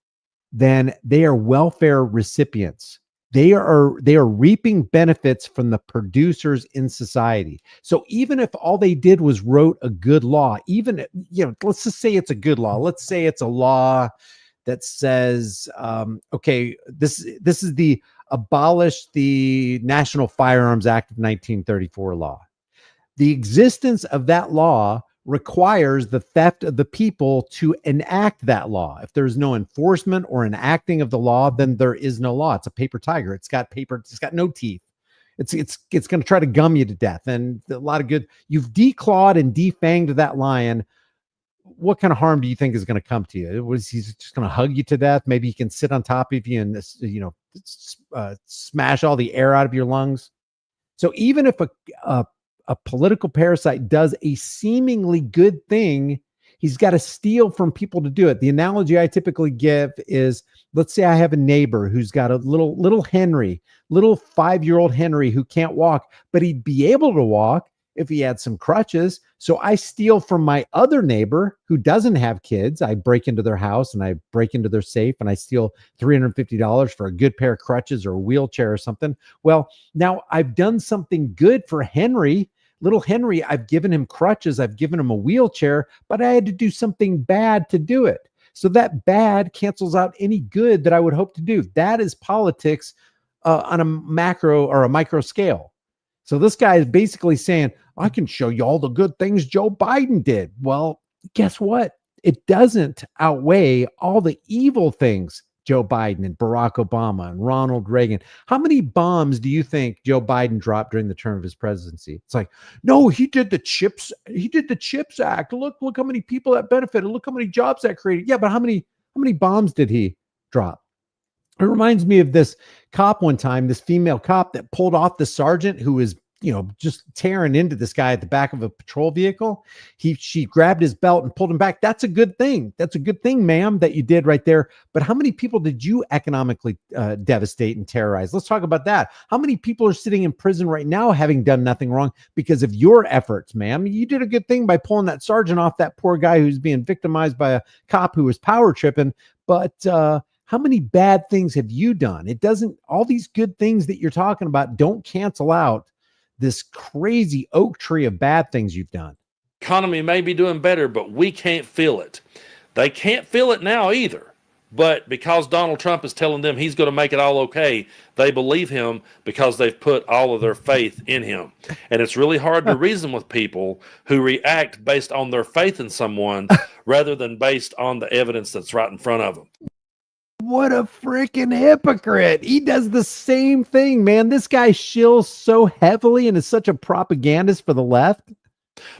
then they are welfare recipients. They are reaping benefits from the producers in society. So even if all they did was wrote a good law, even, let's just say it's a good law. Let's say it's a law that says, okay, this is the abolish the National Firearms Act of 1934 law. The existence of that law requires the theft of the people to enact that law. If there's no enforcement or enacting of the law, then there is no law. It's a paper tiger. It's got no teeth. It's going to try to gum you to death. And a lot of good. You've declawed and defanged that lion. What kind of harm do you think is going to come to you? He's just going to hug you to death? Maybe he can sit on top of you and smash all the air out of your lungs. So even if a political parasite does a seemingly good thing, he's got to steal from people to do it. The analogy I typically give is, let's say I have a neighbor who's got a little 5-year-old Henry who can't walk, but he'd be able to walk if he had some crutches. So I steal from my other neighbor who doesn't have kids. I break into their house and I break into their safe and I steal $350 for a good pair of crutches or a wheelchair or something. Well, now I've done something good for Henry. Little Henry, I've given him crutches, I've given him a wheelchair, but I had to do something bad to do it. So that bad cancels out any good that I would hope to do. That is politics on a macro or a micro scale. So this guy is basically saying, I can show you all the good things Joe Biden did. Well, guess what? It doesn't outweigh all the evil things Joe Biden and Barack Obama and Ronald Reagan. How many bombs do you think Joe Biden dropped during the term of his presidency? It's like, no, he did the CHIPS Act. Look how many people that benefited. Look how many jobs that created. Yeah, but how many bombs did he drop? It reminds me of this cop one time, this female cop that pulled off the sergeant who was, just tearing into this guy at the back of a patrol vehicle. She grabbed his belt and pulled him back. That's a good thing. That's a good thing, ma'am, that you did right there. But how many people did you economically devastate and terrorize? Let's talk about that. How many people are sitting in prison right now having done nothing wrong because of your efforts, ma'am? You did a good thing by pulling that sergeant off that poor guy who's being victimized by a cop who was power tripping. But how many bad things have you done? All these good things that you're talking about don't cancel out this crazy oak tree of bad things you've done. Economy may be doing better, but we can't feel it. They can't feel it now either. But because Donald Trump is telling them he's going to make it all okay, they believe him because they've put all of their faith in him. And it's really hard to reason with people who react based on their faith in someone rather than based on the evidence that's right in front of them. What a freaking hypocrite. He does the same thing, man. This guy shills so heavily and is such a propagandist for the left.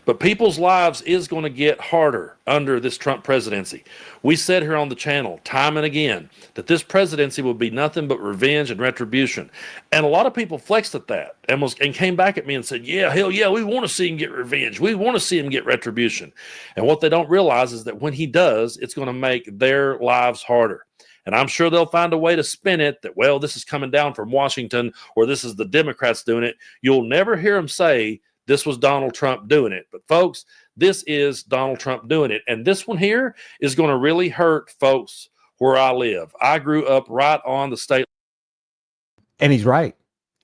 But people's lives is going to get harder under this Trump presidency. We said here on the channel time and again that this presidency will be nothing but revenge and retribution. And a lot of people flexed at that and came back at me and said, yeah, hell yeah, we want to see him get revenge. We want to see him get retribution. And what they don't realize is that when he does, it's going to make their lives harder. And I'm sure they'll find a way to spin it that, well, this is coming down from Washington, or this is the Democrats doing it. You'll never hear them say this was Donald Trump doing it. But folks, this is Donald Trump doing it. And this one here is going to really hurt folks where I live. I grew up right on the state. And he's right.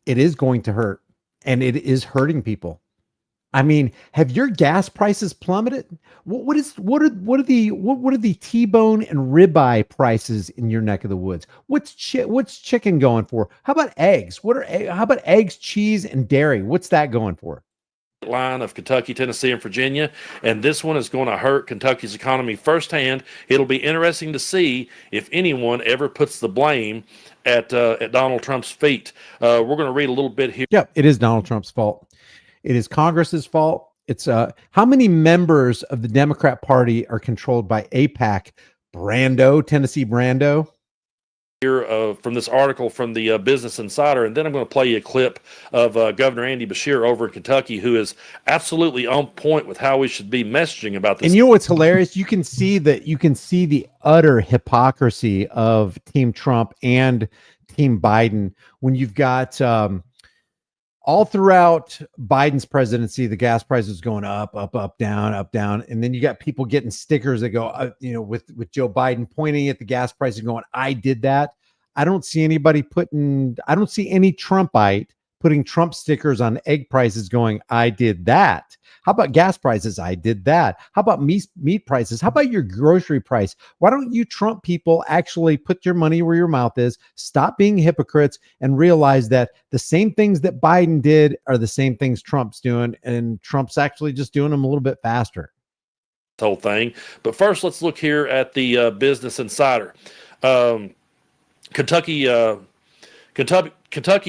It is going to hurt. And it is hurting people. I mean, have your gas prices plummeted? What are the T-bone and ribeye prices in your neck of the woods? What's chicken going for? How about eggs? How about eggs, cheese, and dairy? What's that going for? Line of Kentucky, Tennessee, and Virginia, and this one is going to hurt Kentucky's economy firsthand. It'll be interesting to see if anyone ever puts the blame at Donald Trump's feet. We're going to read a little bit here. Yep, it is Donald Trump's fault. It is Congress's fault. It's how many members of the Democrat Party are controlled by AIPAC? Brando, Tennessee Brando. Here from this article from the Business Insider, and then I'm going to play you a clip of Governor Andy Beshear over in Kentucky, who is absolutely on point with how we should be messaging about this. And you know what's hilarious? You can see the utter hypocrisy of Team Trump and Team Biden when you've got all throughout Biden's presidency, the gas prices going up, down, and then you got people getting stickers that go, with Joe Biden pointing at the gas prices, going, "I did that." I don't see any Trumpite putting Trump stickers on egg prices, going, "I did that." How about gas prices? I did that. How about meat prices? How about your grocery price? Why don't you Trump people actually put your money where your mouth is, stop being hypocrites, and realize that the same things that Biden did are the same things Trump's doing, and Trump's actually just doing them a little bit faster. Whole thing. But first, let's look here at the Business Insider. Kentucky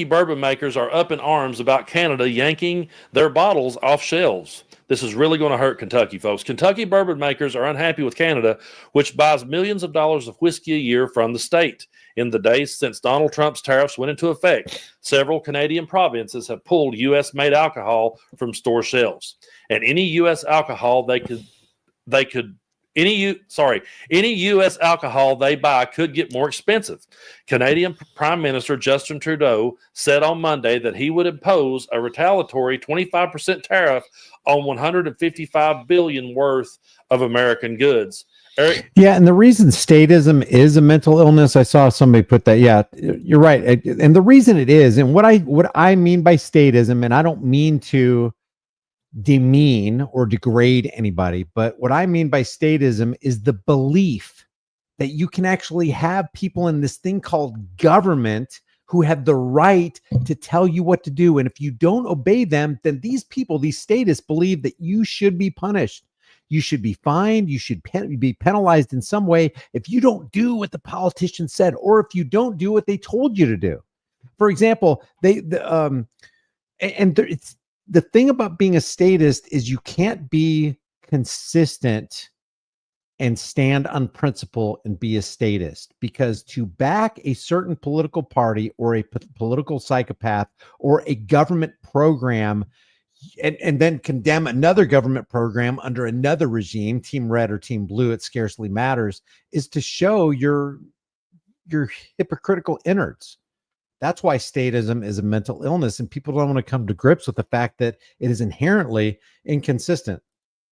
bourbon makers are up in arms about Canada yanking their bottles off shelves. This is really going to hurt Kentucky, folks. Kentucky bourbon makers are unhappy with Canada, which buys millions of dollars of whiskey a year from the state. In the days since Donald Trump's tariffs went into effect, several Canadian provinces have pulled U.S.-made alcohol from store shelves. And any U.S. alcohol any U.S. alcohol they buy could get more expensive. Canadian Prime Minister Justin Trudeau said on Monday that he would impose a retaliatory 25% tariff on $155 billion worth of American goods. Eric? Yeah, and the reason statism is a mental illness, I saw somebody put that. Yeah, you're right. And the reason it is, and what I mean by statism, and I don't mean to demean or degrade anybody, but what I mean by statism is the belief that you can actually have people in this thing called government who have the right to tell you what to do, and if you don't obey them, then these people, these statists, believe that you should be punished, you should be fined, you should be penalized in some way if you don't do what the politician said, or if you don't do what they told you to do. For example, it's the thing about being a statist is you can't be consistent and stand on principle and be a statist, because to back a certain political party or a political psychopath or a government program and then condemn another government program under another regime, team red or team blue, it scarcely matters, is to show your hypocritical innards. That's why statism is a mental illness, and people don't want to come to grips with the fact that it is inherently inconsistent.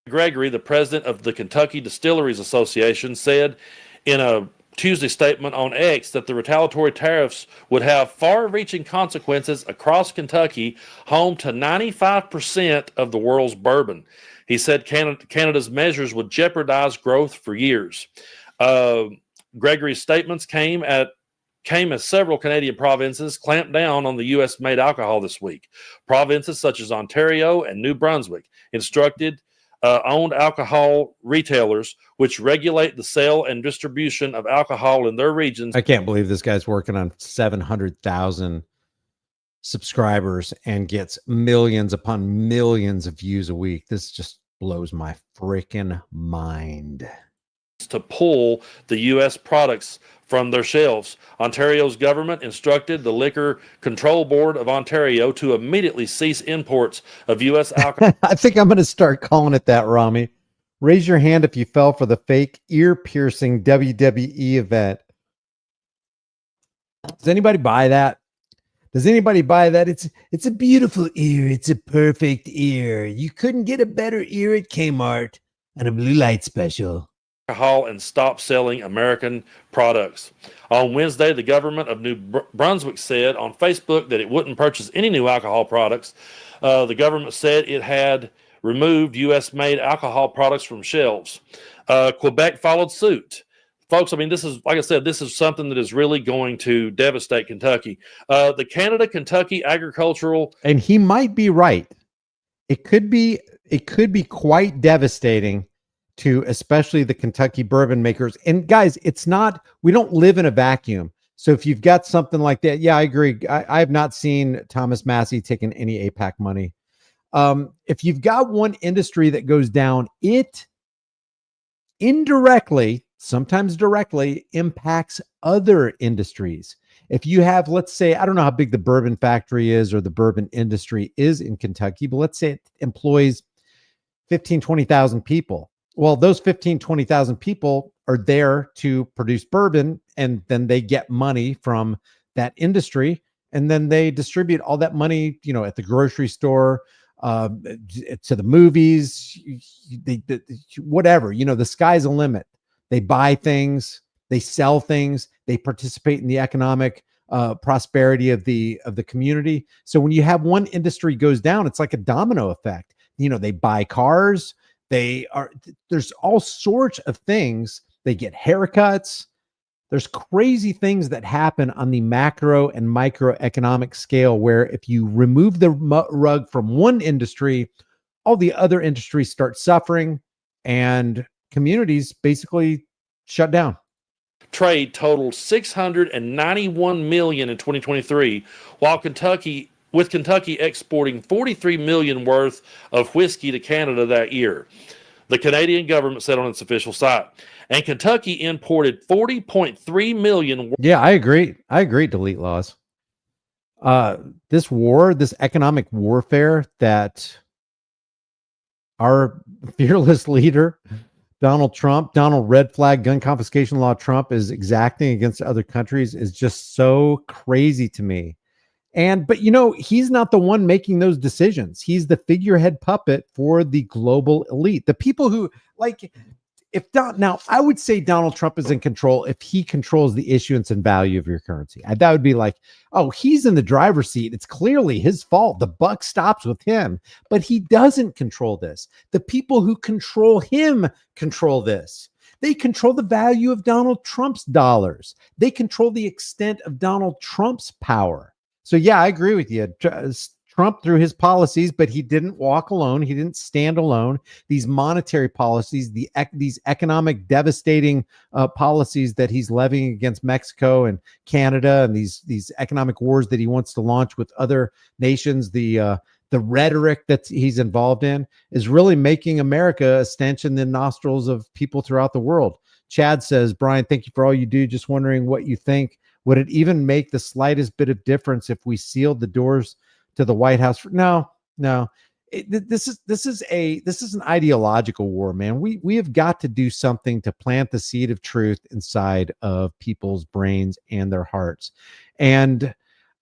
Gregory, the president of the Kentucky Distilleries Association, said in a Tuesday statement on X that the retaliatory tariffs would have far-reaching consequences across Kentucky, home to 95% of the world's bourbon. He said Canada's measures would jeopardize growth for years. Gregory's statements came as several Canadian provinces clamped down on the U.S.-made alcohol this week. Provinces such as Ontario and New Brunswick instructed owned alcohol retailers, which regulate the sale and distribution of alcohol in their regions. I can't believe this guy's working on 700,000 subscribers and gets millions upon millions of views a week. This just blows my freaking mind. To pull the U.S. products from their shelves. Ontario's government instructed the Liquor Control Board of Ontario to immediately cease imports of U.S. alcohol. I think I'm going to start calling it that, Rami. Raise your hand if you fell for the fake ear-piercing WWE event. Does anybody buy that? Does anybody buy that? It's a beautiful ear. It's a perfect ear. You couldn't get a better ear at Kmart on a blue light special. Alcohol and stop selling American products. On Wednesday, the government of New Brunswick said on Facebook that it wouldn't purchase any new alcohol products. The government said it had removed U.S.-made alcohol products from shelves. Quebec followed suit. Folks, I mean, this is, like I said, this is something that is really going to devastate Kentucky. The Canada-Kentucky Agricultural... And he might be right. It could be quite devastating to especially the Kentucky bourbon makers. And guys, it's not, we don't live in a vacuum. So if you've got something like that, yeah, I agree. I have not seen Thomas Massey taking any APAC money. If you've got one industry that goes down, it indirectly, sometimes directly, impacts other industries. If you have, let's say, I don't know how big the bourbon factory is or the bourbon industry is in Kentucky, but let's say it employs 15, 20,000 people. Well, those 15, 20,000 people are there to produce bourbon, and then they get money from that industry, and then they distribute all that money, you know, at the grocery store, to the movies, whatever, you know, the sky's the limit. They buy things, they sell things, they participate in the economic prosperity of the community. So when you have one industry goes down, it's like a domino effect. You know, they buy cars, there's all sorts of things. They get haircuts. There's crazy things that happen on the macro and microeconomic scale where if you remove the rug from one industry, all the other industries start suffering and communities basically shut down. Trade totaled $691 million in 2023, while Kentucky exporting $43 million worth of whiskey to Canada that year. The Canadian government said on its official site. And Kentucky imported $40.3 million. Yeah, I agree. Delete laws. This war, this economic warfare that our fearless leader, Donald red flag gun confiscation law Trump is exacting against other countries is just so crazy to me. But you know, he's not the one making those decisions. He's the figurehead puppet for the global elite. The people who now I would say Donald Trump is in control if he controls the issuance and value of your currency. That would be like, oh, he's in the driver's seat. It's clearly his fault. The buck stops with him, but he doesn't control this. The people who control him control this. They control the value of Donald Trump's dollars. They control the extent of Donald Trump's power. So yeah, I agree with you. Trump through his policies, but he didn't walk alone. He didn't stand alone. These monetary policies, these economic devastating policies that he's levying against Mexico and Canada, and these economic wars that he wants to launch with other nations, the rhetoric that he's involved in is really making America a stench in the nostrils of people throughout the world. Chad says, Brian, thank you for all you do. Just wondering what you think. Would it even make the slightest bit of difference if we sealed the doors to the White House? No. This is an ideological war, man. We have got to do something to plant the seed of truth inside of people's brains and their hearts. And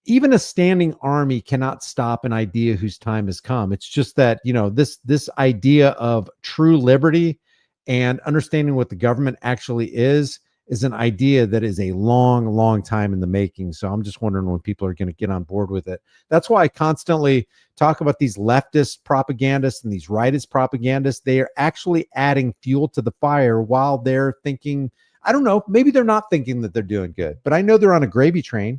even a standing army cannot stop an idea whose time has come. It's just that, you know, this idea of true liberty and understanding what the government actually is an idea that is a long, long time in the making. So I'm just wondering when people are going to get on board with it. That's why I constantly talk about these leftist propagandists and these rightist propagandists. They are actually adding fuel to the fire while they're thinking, I don't know, maybe they're not thinking that they're doing good, but I know they're on a gravy train.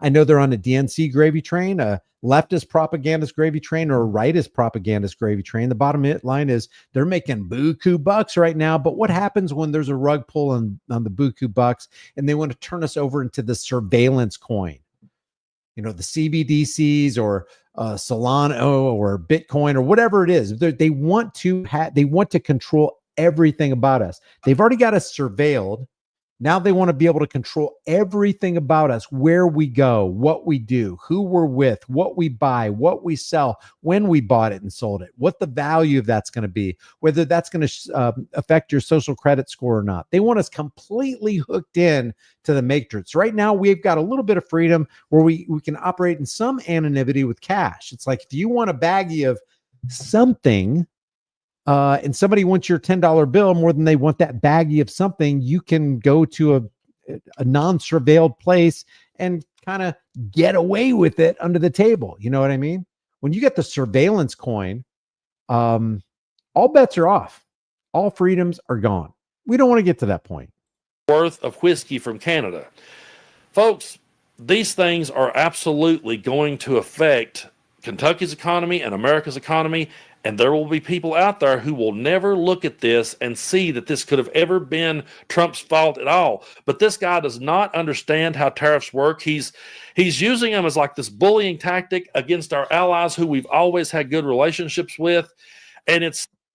I know they're on a DNC gravy train, a leftist propagandist gravy train, or a rightist propagandist gravy train. The bottom line is they're making buku bucks right now. But what happens when there's a rug pull on the buku bucks and they want to turn us over into the surveillance coin? You know, the CBDCs or Solana or Bitcoin or whatever it is. They want to control everything about us. They've already got us surveilled. Now they want to be able to control everything about us, where we go, what we do, who we're with, what we buy, what we sell, when we bought it and sold it, what the value of that's going to be, whether that's going to affect your social credit score or not. They want us completely hooked in to the matrix. Right now, we've got a little bit of freedom where we can operate in some anonymity with cash. It's like if you want a baggie of something, and somebody wants your $10 bill more than they want that baggie of something, you can go to a non-surveilled place and kind of get away with it under the table. You know what I mean? When you get the surveillance coin, all bets are off. All freedoms are gone. We don't want to get to that point. Worth of whiskey from Canada. Folks, these things are absolutely going to affect Kentucky's economy and America's economy. And there will be people out there who will never look at this and see that this could have ever been Trump's fault at all. But this guy does not understand how tariffs work. He's using them as like this bullying tactic against our allies who we've always had good relationships with. And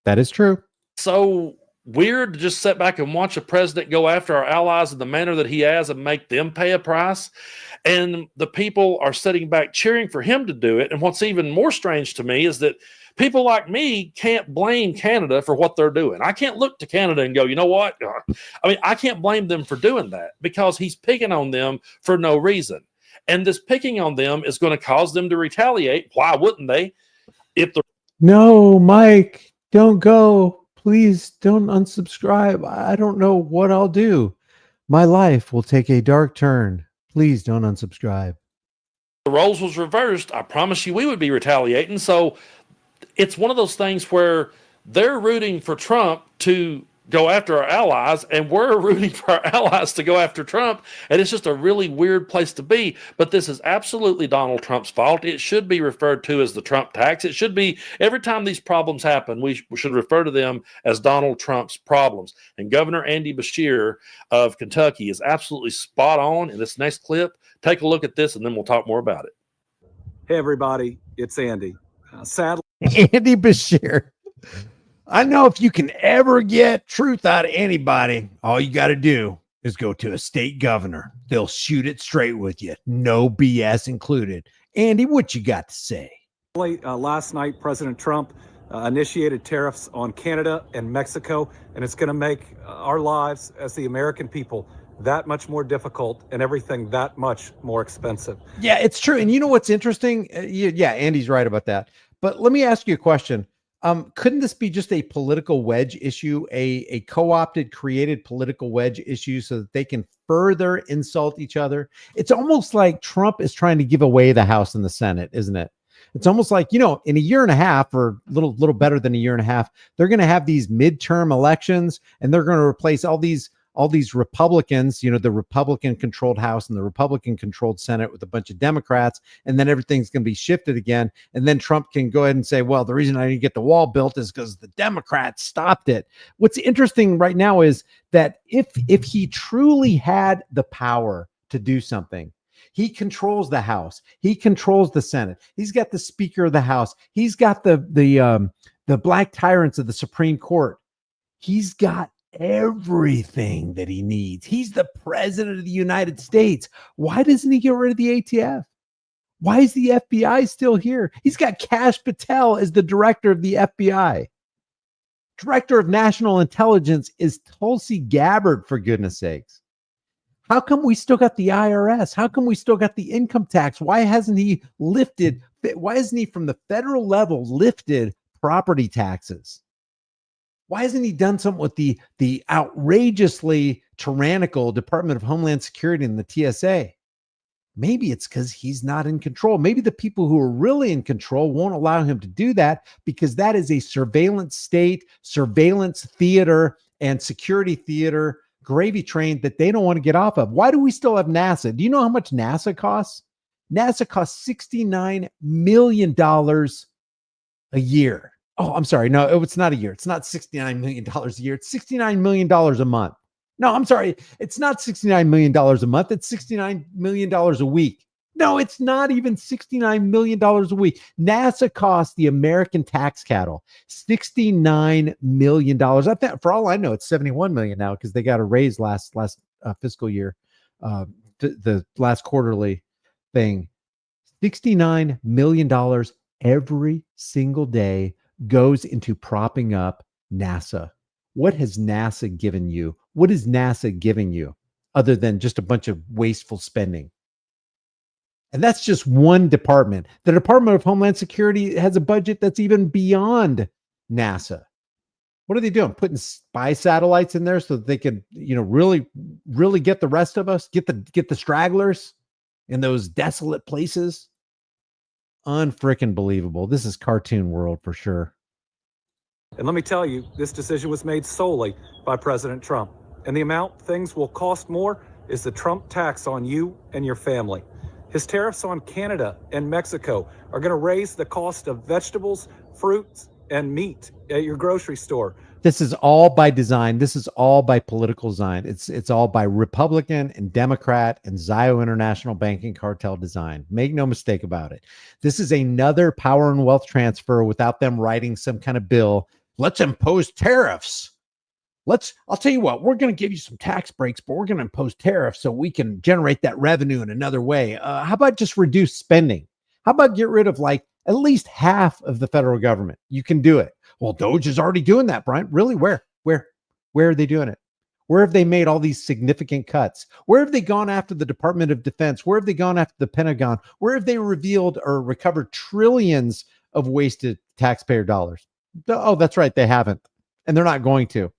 that is true. So weird to just sit back and watch a president go after our allies in the manner that he has and make them pay a price. And the people are sitting back cheering for him to do it. And what's even more strange to me is that people like me can't blame Canada for what they're doing. I can't look to Canada and go, you know what? I mean, I can't blame them for doing that because he's picking on them for no reason. And this picking on them is going to cause them to retaliate. Why wouldn't they? No, Mike, don't go. Please don't unsubscribe. I don't know what I'll do. My life will take a dark turn. Please don't unsubscribe. The roles was reversed. I promise you we would be retaliating. So it's one of those things where they're rooting for Trump to go after our allies, and we're rooting for our allies to go after Trump. And it's just a really weird place to be. But this is absolutely Donald Trump's fault. It should be referred to as the Trump tax. It should be, every time these problems happen, we should refer to them as Donald Trump's problems. And Governor Andy Beshear of Kentucky is absolutely spot on in this next clip. Take a look at this, and then we'll talk more about it. Hey, everybody. It's Andy. Sadly, Andy Beshear. I know if you can ever get truth out of anybody, all you got to do is go to a state governor. They'll shoot it straight with you. No BS included. Andy, what you got to say? last night, President Trump initiated tariffs on Canada and Mexico, and it's going to make our lives as the American people that much more difficult and everything that much more expensive. Yeah, it's true. And you know what's interesting? Yeah, Andy's right about that. But let me ask you a question. Couldn't this be just a political wedge issue, a co-opted, created political wedge issue so that they can further insult each other? It's almost like Trump is trying to give away the House and the Senate, isn't it? It's almost like, you know, in a year and a half, or a little better than a year and a half, they're going to have these midterm elections, and they're going to replace all these Republicans, you know, the Republican controlled House and the Republican controlled Senate with a bunch of Democrats. And then everything's going to be shifted again. And then Trump can go ahead and say, well, the reason I didn't get the wall built is because the Democrats stopped it. What's interesting right now is that if he truly had the power to do something, he controls the House, he controls the Senate, he's got the Speaker of the House, he's got the black tyrants of the Supreme Court, he's got everything that he needs. He's the president of the United States. Why doesn't he get rid of the ATF? Why is the FBI still here? He's got Kash Patel as the director of the FBI. Director of National Intelligence is Tulsi Gabbard, for goodness sakes. How come we still got the IRS? How come we still got the income tax? Why hasn't he from the federal level lifted property taxes? Why hasn't he done something with the outrageously tyrannical Department of Homeland Security and the TSA? Maybe it's because he's not in control. Maybe the people who are really in control won't allow him to do that, because that is a surveillance state, surveillance theater, and security theater gravy train that they don't want to get off of. Why do we still have NASA? Do you know how much NASA costs? NASA costs $69 million a year. Oh, I'm sorry. No, it's not a year. It's not $69 million a year. It's $69 million a month. No, I'm sorry. It's not $69 million a month. It's $69 million a week. No, it's not even $69 million a week. NASA costs the American tax cattle $69 million. I think, for all I know, it's $71 million now, because they got a raise last fiscal year, the last quarterly thing, $69 million every single day goes into propping up NASA. What has NASA given you? What is NASA giving you other than just a bunch of wasteful spending? And that's just one department. The Department of Homeland Security has a budget that's even beyond NASA. What are they doing? Putting spy satellites in there so that they can, really, really get the rest of us, get the stragglers in those desolate places. Unfrickin' believable. This is cartoon world for sure. And let me tell you, this decision was made solely by President Trump. And the amount things will cost more is the Trump tax on you and your family. His tariffs on Canada and Mexico are going to raise the cost of vegetables, fruits, and meat at your grocery store. This is all by design. This is all by political design. It's all by Republican and Democrat and Zio International Banking Cartel design. Make no mistake about it. This is another power and wealth transfer without them writing some kind of bill. Let's impose tariffs. I'll tell you what, we're going to give you some tax breaks, but we're going to impose tariffs so we can generate that revenue in another way. How about just reduce spending? How about get rid of at least half of the federal government? You can do it. Well, Doge is already doing that, Brian. Really? Where are they doing it? Where have they made all these significant cuts? Where have they gone after the Department of Defense? Where have they gone after the Pentagon? Where have they revealed or recovered trillions of wasted taxpayer dollars? Oh, that's right. They haven't. And they're not going to.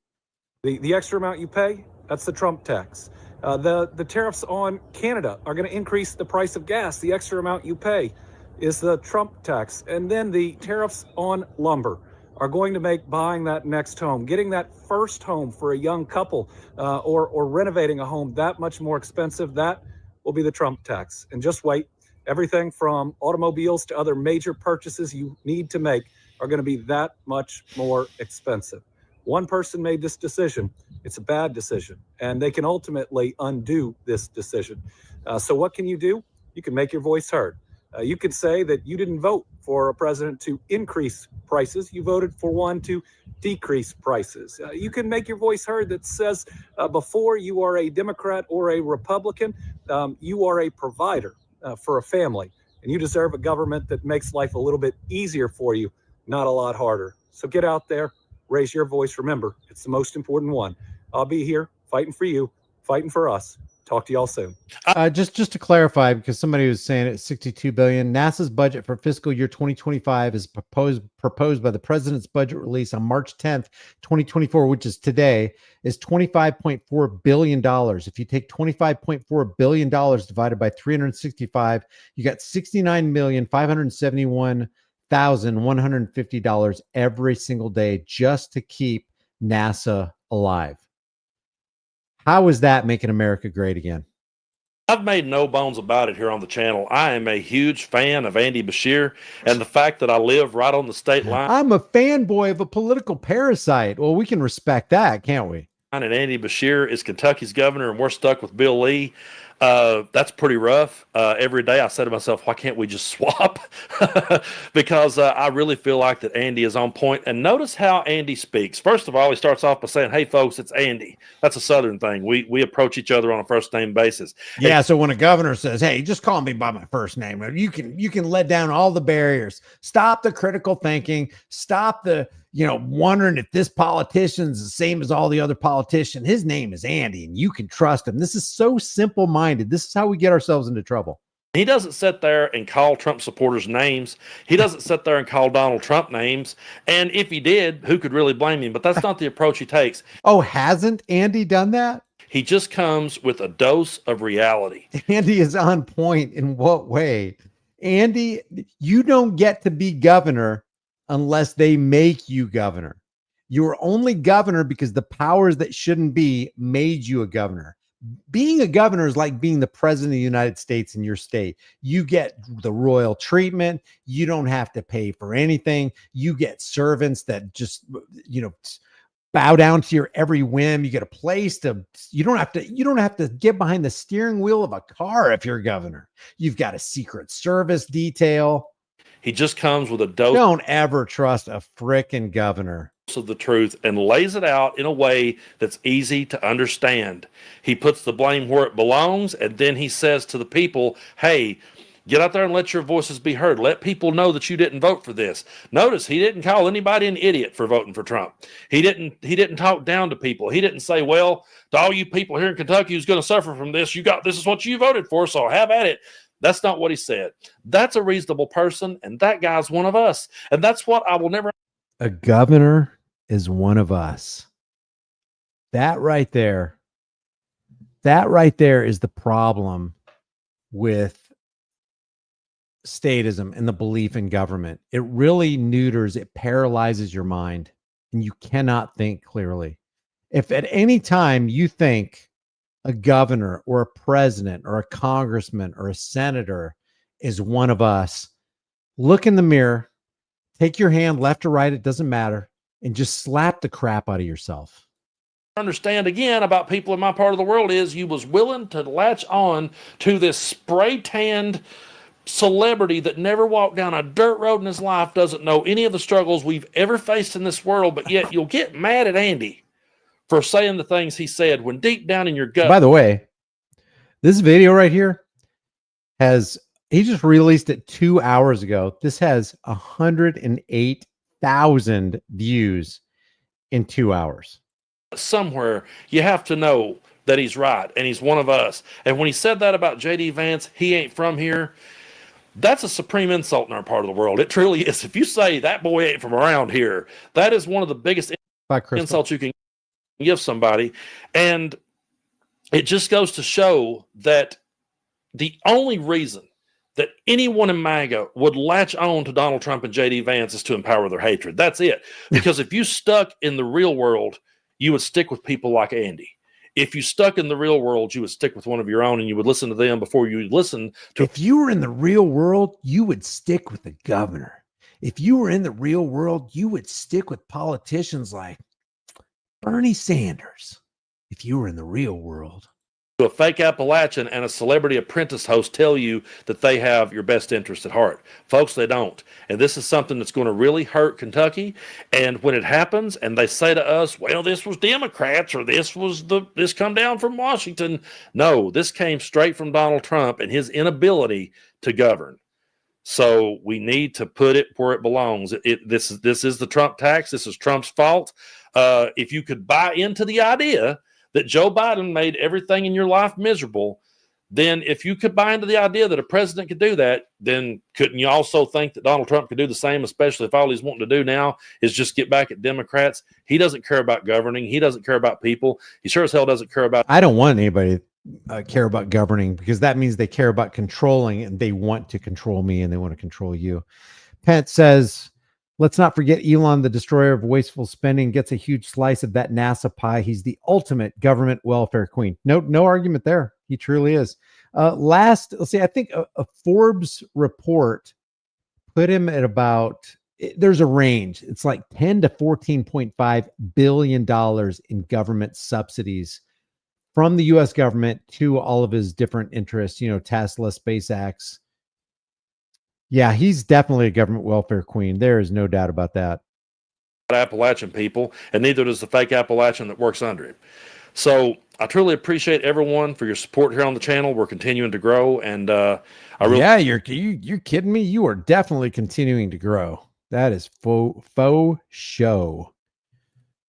The extra amount you pay, that's the Trump tax. The tariffs on Canada are going to increase the price of gas. The extra amount you pay is the Trump tax. And then the tariffs on lumber are going to make buying that next home, getting that first home for a young couple, or renovating a home that much more expensive. That will be the Trump tax. And just wait, everything from automobiles to other major purchases you need to make are going to be that much more expensive. One person made this decision. It's a bad decision, and they can ultimately undo this decision. So what can you do? You can make your voice heard. You could say that you didn't vote for a president to increase prices. You voted for one to decrease prices. You can make your voice heard that says before you are a Democrat or a Republican, you are a provider for a family, and you deserve a government that makes life a little bit easier for you, not a lot harder. So get out there. Raise your voice. Remember, it's the most important one. I'll be here fighting for you, fighting for us. Talk to y'all soon. Just to clarify, because somebody was saying it's $62 billion. NASA's budget for fiscal year 2025 is proposed by the president's budget release on March 10th, 2024, which is today, is $25.4 billion. If you take $25.4 billion divided by 365, you got $69,571,150 every single day just to keep NASA alive. How is that making America great again? I've made no bones about it here on the channel. I am a huge fan of Andy Beshear, and the fact that I live right on the state line. I'm a fanboy of a political parasite. Well, we can respect that, can't we? And Andy Beshear is Kentucky's governor, and we're stuck with Bill Lee. That's pretty rough. Every day I say to myself, why can't we just swap? Because I really feel like that Andy is on point. And notice how Andy speaks. First of all, he starts off by saying, hey, folks, it's Andy. That's a Southern thing. We approach each other on a first name basis. Yeah, so when a governor says, hey, just call me by my first name, you can let down all the barriers. Stop the critical thinking. Stop the wondering if this politician's the same as all the other politicians. His name is Andy, and you can trust him. This is so simple-minded. This is how we get ourselves into trouble. He doesn't sit there and call Trump supporters names. He doesn't sit there and call Donald Trump names. And if he did, who could really blame him? But that's not the approach he takes. Oh, hasn't Andy done that? He just comes with a dose of reality. Andy is on point in what way? Andy, you don't get to be governor unless they make you governor. You are only governor because the powers that shouldn't be made you a governor. Being a governor is like being the president of the United States in your state. You get the royal treatment. You don't have to pay for anything. You get servants that just, bow down to your every whim. You get a place you don't have to get behind the steering wheel of a car if you're governor. You've got a secret service detail. He just comes with a dose. Don't ever trust a frickin' governor. of the truth and lays it out in a way that's easy to understand. He puts the blame where it belongs, and then he says to the people, hey, get out there and let your voices be heard. Let people know that you didn't vote for this. Notice he didn't call anybody an idiot for voting for Trump. He didn't talk down to people. He didn't say, well, to all you people here in Kentucky who's going to suffer from this, this is what you voted for, so have at it. That's not what he said. That's a reasonable person, and that guy's one of us. And that's what I will never. A governor is one of us. That right there is the problem with statism and the belief in government. It really neuters, it paralyzes your mind, and you cannot think clearly. If at any time you think a governor or a president or a congressman or a senator is one of us, look in the mirror, take your hand left or right, it doesn't matter, and just slap the crap out of yourself. Understand again about people in my part of the world is you was willing to latch on to this spray tanned celebrity that never walked down a dirt road in his life, doesn't know any of the struggles we've ever faced in this world, but yet you'll get mad at Andy for saying the things he said when deep down in your gut. By the way, this video right here he just released it 2 hours ago. This has 108,000 views in 2 hours. Somewhere you have to know that he's right and he's one of us. And when he said that about JD Vance, he ain't from here. That's a supreme insult in our part of the world. It truly is. If you say that boy ain't from around here, that is one of the biggest insults you can give somebody. And it just goes to show that the only reason that anyone in MAGA would latch on to Donald Trump and JD Vance is to empower their hatred. That's it. Because if you stuck in the real world, you would stick with people like Andy. If you stuck in the real world, you would stick with one of your own and you would listen to them before you listen to. If you were in the real world, you would stick with the governor. If you were in the real world, you would stick with politicians like Bernie Sanders. If you were in the real world. A fake Appalachian and a celebrity apprentice host tell you that they have your best interest at heart. Folks, they don't. And this is something that's going to really hurt Kentucky. And when it happens and they say to us, well, this was Democrats or this come down from Washington. No, this came straight from Donald Trump and his inability to govern. So we need to put it where it belongs. This is the Trump tax. This is Trump's fault. If you could buy into the idea that Joe Biden made everything in your life miserable, then if you could buy into the idea that a president could do that, then couldn't you also think that Donald Trump could do the same, especially if all he's wanting to do now is just get back at Democrats? He doesn't care about governing. He doesn't care about people. He sure as hell doesn't care about. I don't want anybody to care about governing, because that means they care about controlling, and they want to control me and they want to control you. Pence says, let's not forget Elon, the destroyer of wasteful spending, gets a huge slice of that NASA pie. He's the ultimate government welfare queen. No argument there. He truly is. Let's see, I think a Forbes report put him at about, there's a range. It's like $10 to $14.5 billion in government subsidies from the U.S. government to all of his different interests, Tesla, SpaceX. Yeah, he's definitely a government welfare queen. There is no doubt about that. Appalachian people, and neither does the fake Appalachian that works under him. So I truly appreciate everyone for your support here on the channel. We're continuing to grow, and you're kidding me. You are definitely continuing to grow. That is faux show.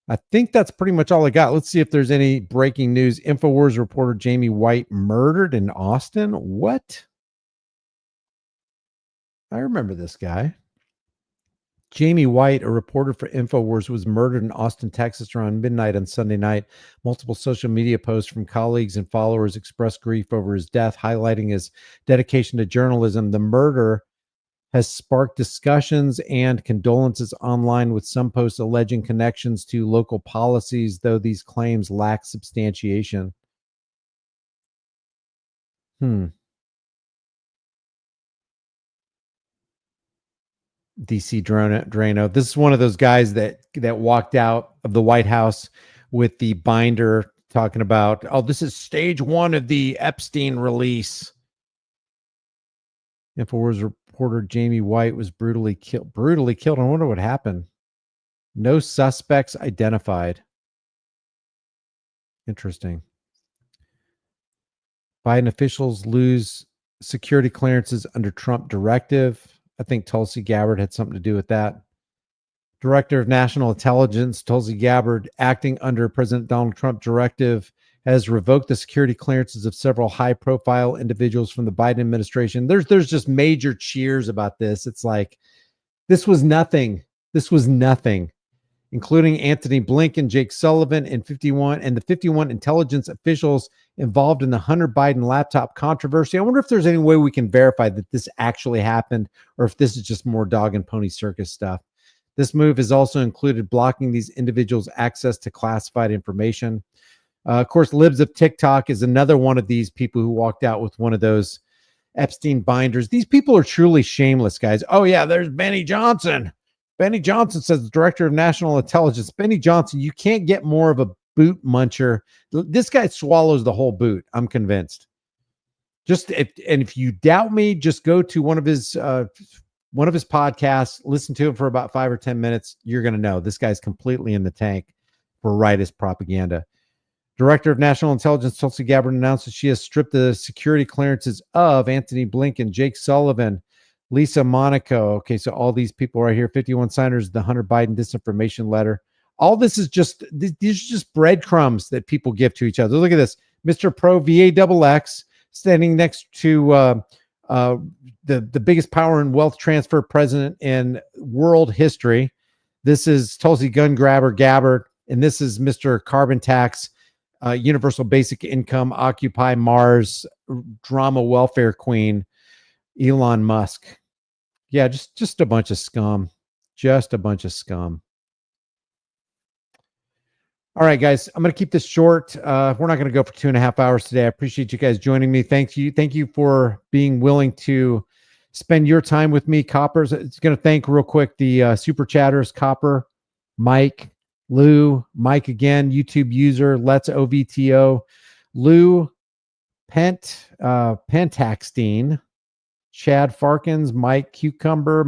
I think that's pretty much all I got. Let's see if there's any breaking news. InfoWars reporter Jamie White murdered in Austin. What? I remember this guy. Jamie White, a reporter for InfoWars, was murdered in Austin, Texas around midnight on Sunday night. Multiple social media posts from colleagues and followers expressed grief over his death, highlighting his dedication to journalism. The murder has sparked discussions and condolences online, with some posts alleging connections to local policies, though these claims lack substantiation. DC Drano. This is one of those guys that walked out of the White House with the binder talking about, oh, this is stage 1 of the Epstein release. InfoWars reporter Jamie White was brutally killed. I wonder what happened. No suspects identified. Interesting. Biden officials lose security clearances under Trump directive. I think Tulsi Gabbard had something to do with that. Director of National Intelligence, Tulsi Gabbard, acting under President Donald Trump directive, has revoked the security clearances of several high-profile individuals from the Biden administration. There's just major cheers about this. It's like, this was nothing. This was nothing, including Anthony Blinken, Jake Sullivan, and the 51 intelligence officials involved in the Hunter Biden laptop controversy. I wonder if there's any way we can verify that this actually happened, or if this is just more dog and pony circus stuff. This move has also included blocking these individuals' access to classified information. Of course, Libs of TikTok is another one of these people who walked out with one of those Epstein binders. These people are truly shameless, guys. Oh, yeah, there's Benny Johnson. Benny Johnson says, the director of national intelligence. Benny Johnson, you can't get more of a boot muncher. This guy swallows the whole boot. I'm convinced. If you doubt me, just go to one of his podcasts, listen to him for about 5 or 10 minutes. You're going to know this guy's completely in the tank for rightist propaganda. Director of National Intelligence Tulsi Gabbard announced that she has stripped the security clearances of Anthony Blinken, Jake Sullivan, Lisa Monaco. Okay, so all these people right here, 51 signers of the Hunter Biden disinformation letter. All this is these are just breadcrumbs that people give to each other. Look at this. Mr. Pro VAXX standing next to the biggest power and wealth transfer president in world history. This is Tulsi Gun Grabber Gabbard, and this is Mr. Carbon Tax, Universal Basic Income, Occupy Mars, drama welfare queen, Elon Musk. Yeah, just a bunch of scum. Just a bunch of scum. All right, guys, I'm going to keep this short. We're not going to go for 2.5 hours today. I appreciate you guys joining me. Thank you for being willing to spend your time with me, Coppers. It's going to thank real quick the super chatters, Copper, Mike, Lou, Mike again, YouTube user, Let's OVTO, Lou, Pentaxtine, Chad Farkins, Mike Cucumber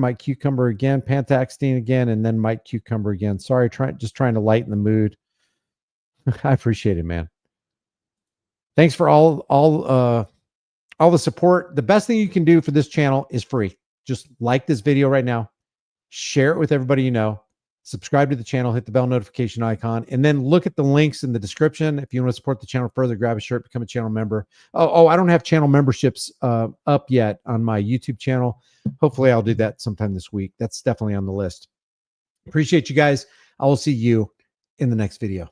again, Pentaxtine again, and then Mike Cucumber again. Sorry, just trying to lighten the mood. I appreciate it, man. Thanks for all the support. The best thing you can do for this channel is free. Just like this video right now, share it with everybody you know, subscribe to the channel, hit the bell notification icon, and then look at the links in the description. If you want to support the channel further, grab a shirt, become a channel member. Oh, I don't have channel memberships up yet on my YouTube channel. Hopefully I'll do that sometime this week. That's definitely on the list. Appreciate you guys. I will see you in the next video.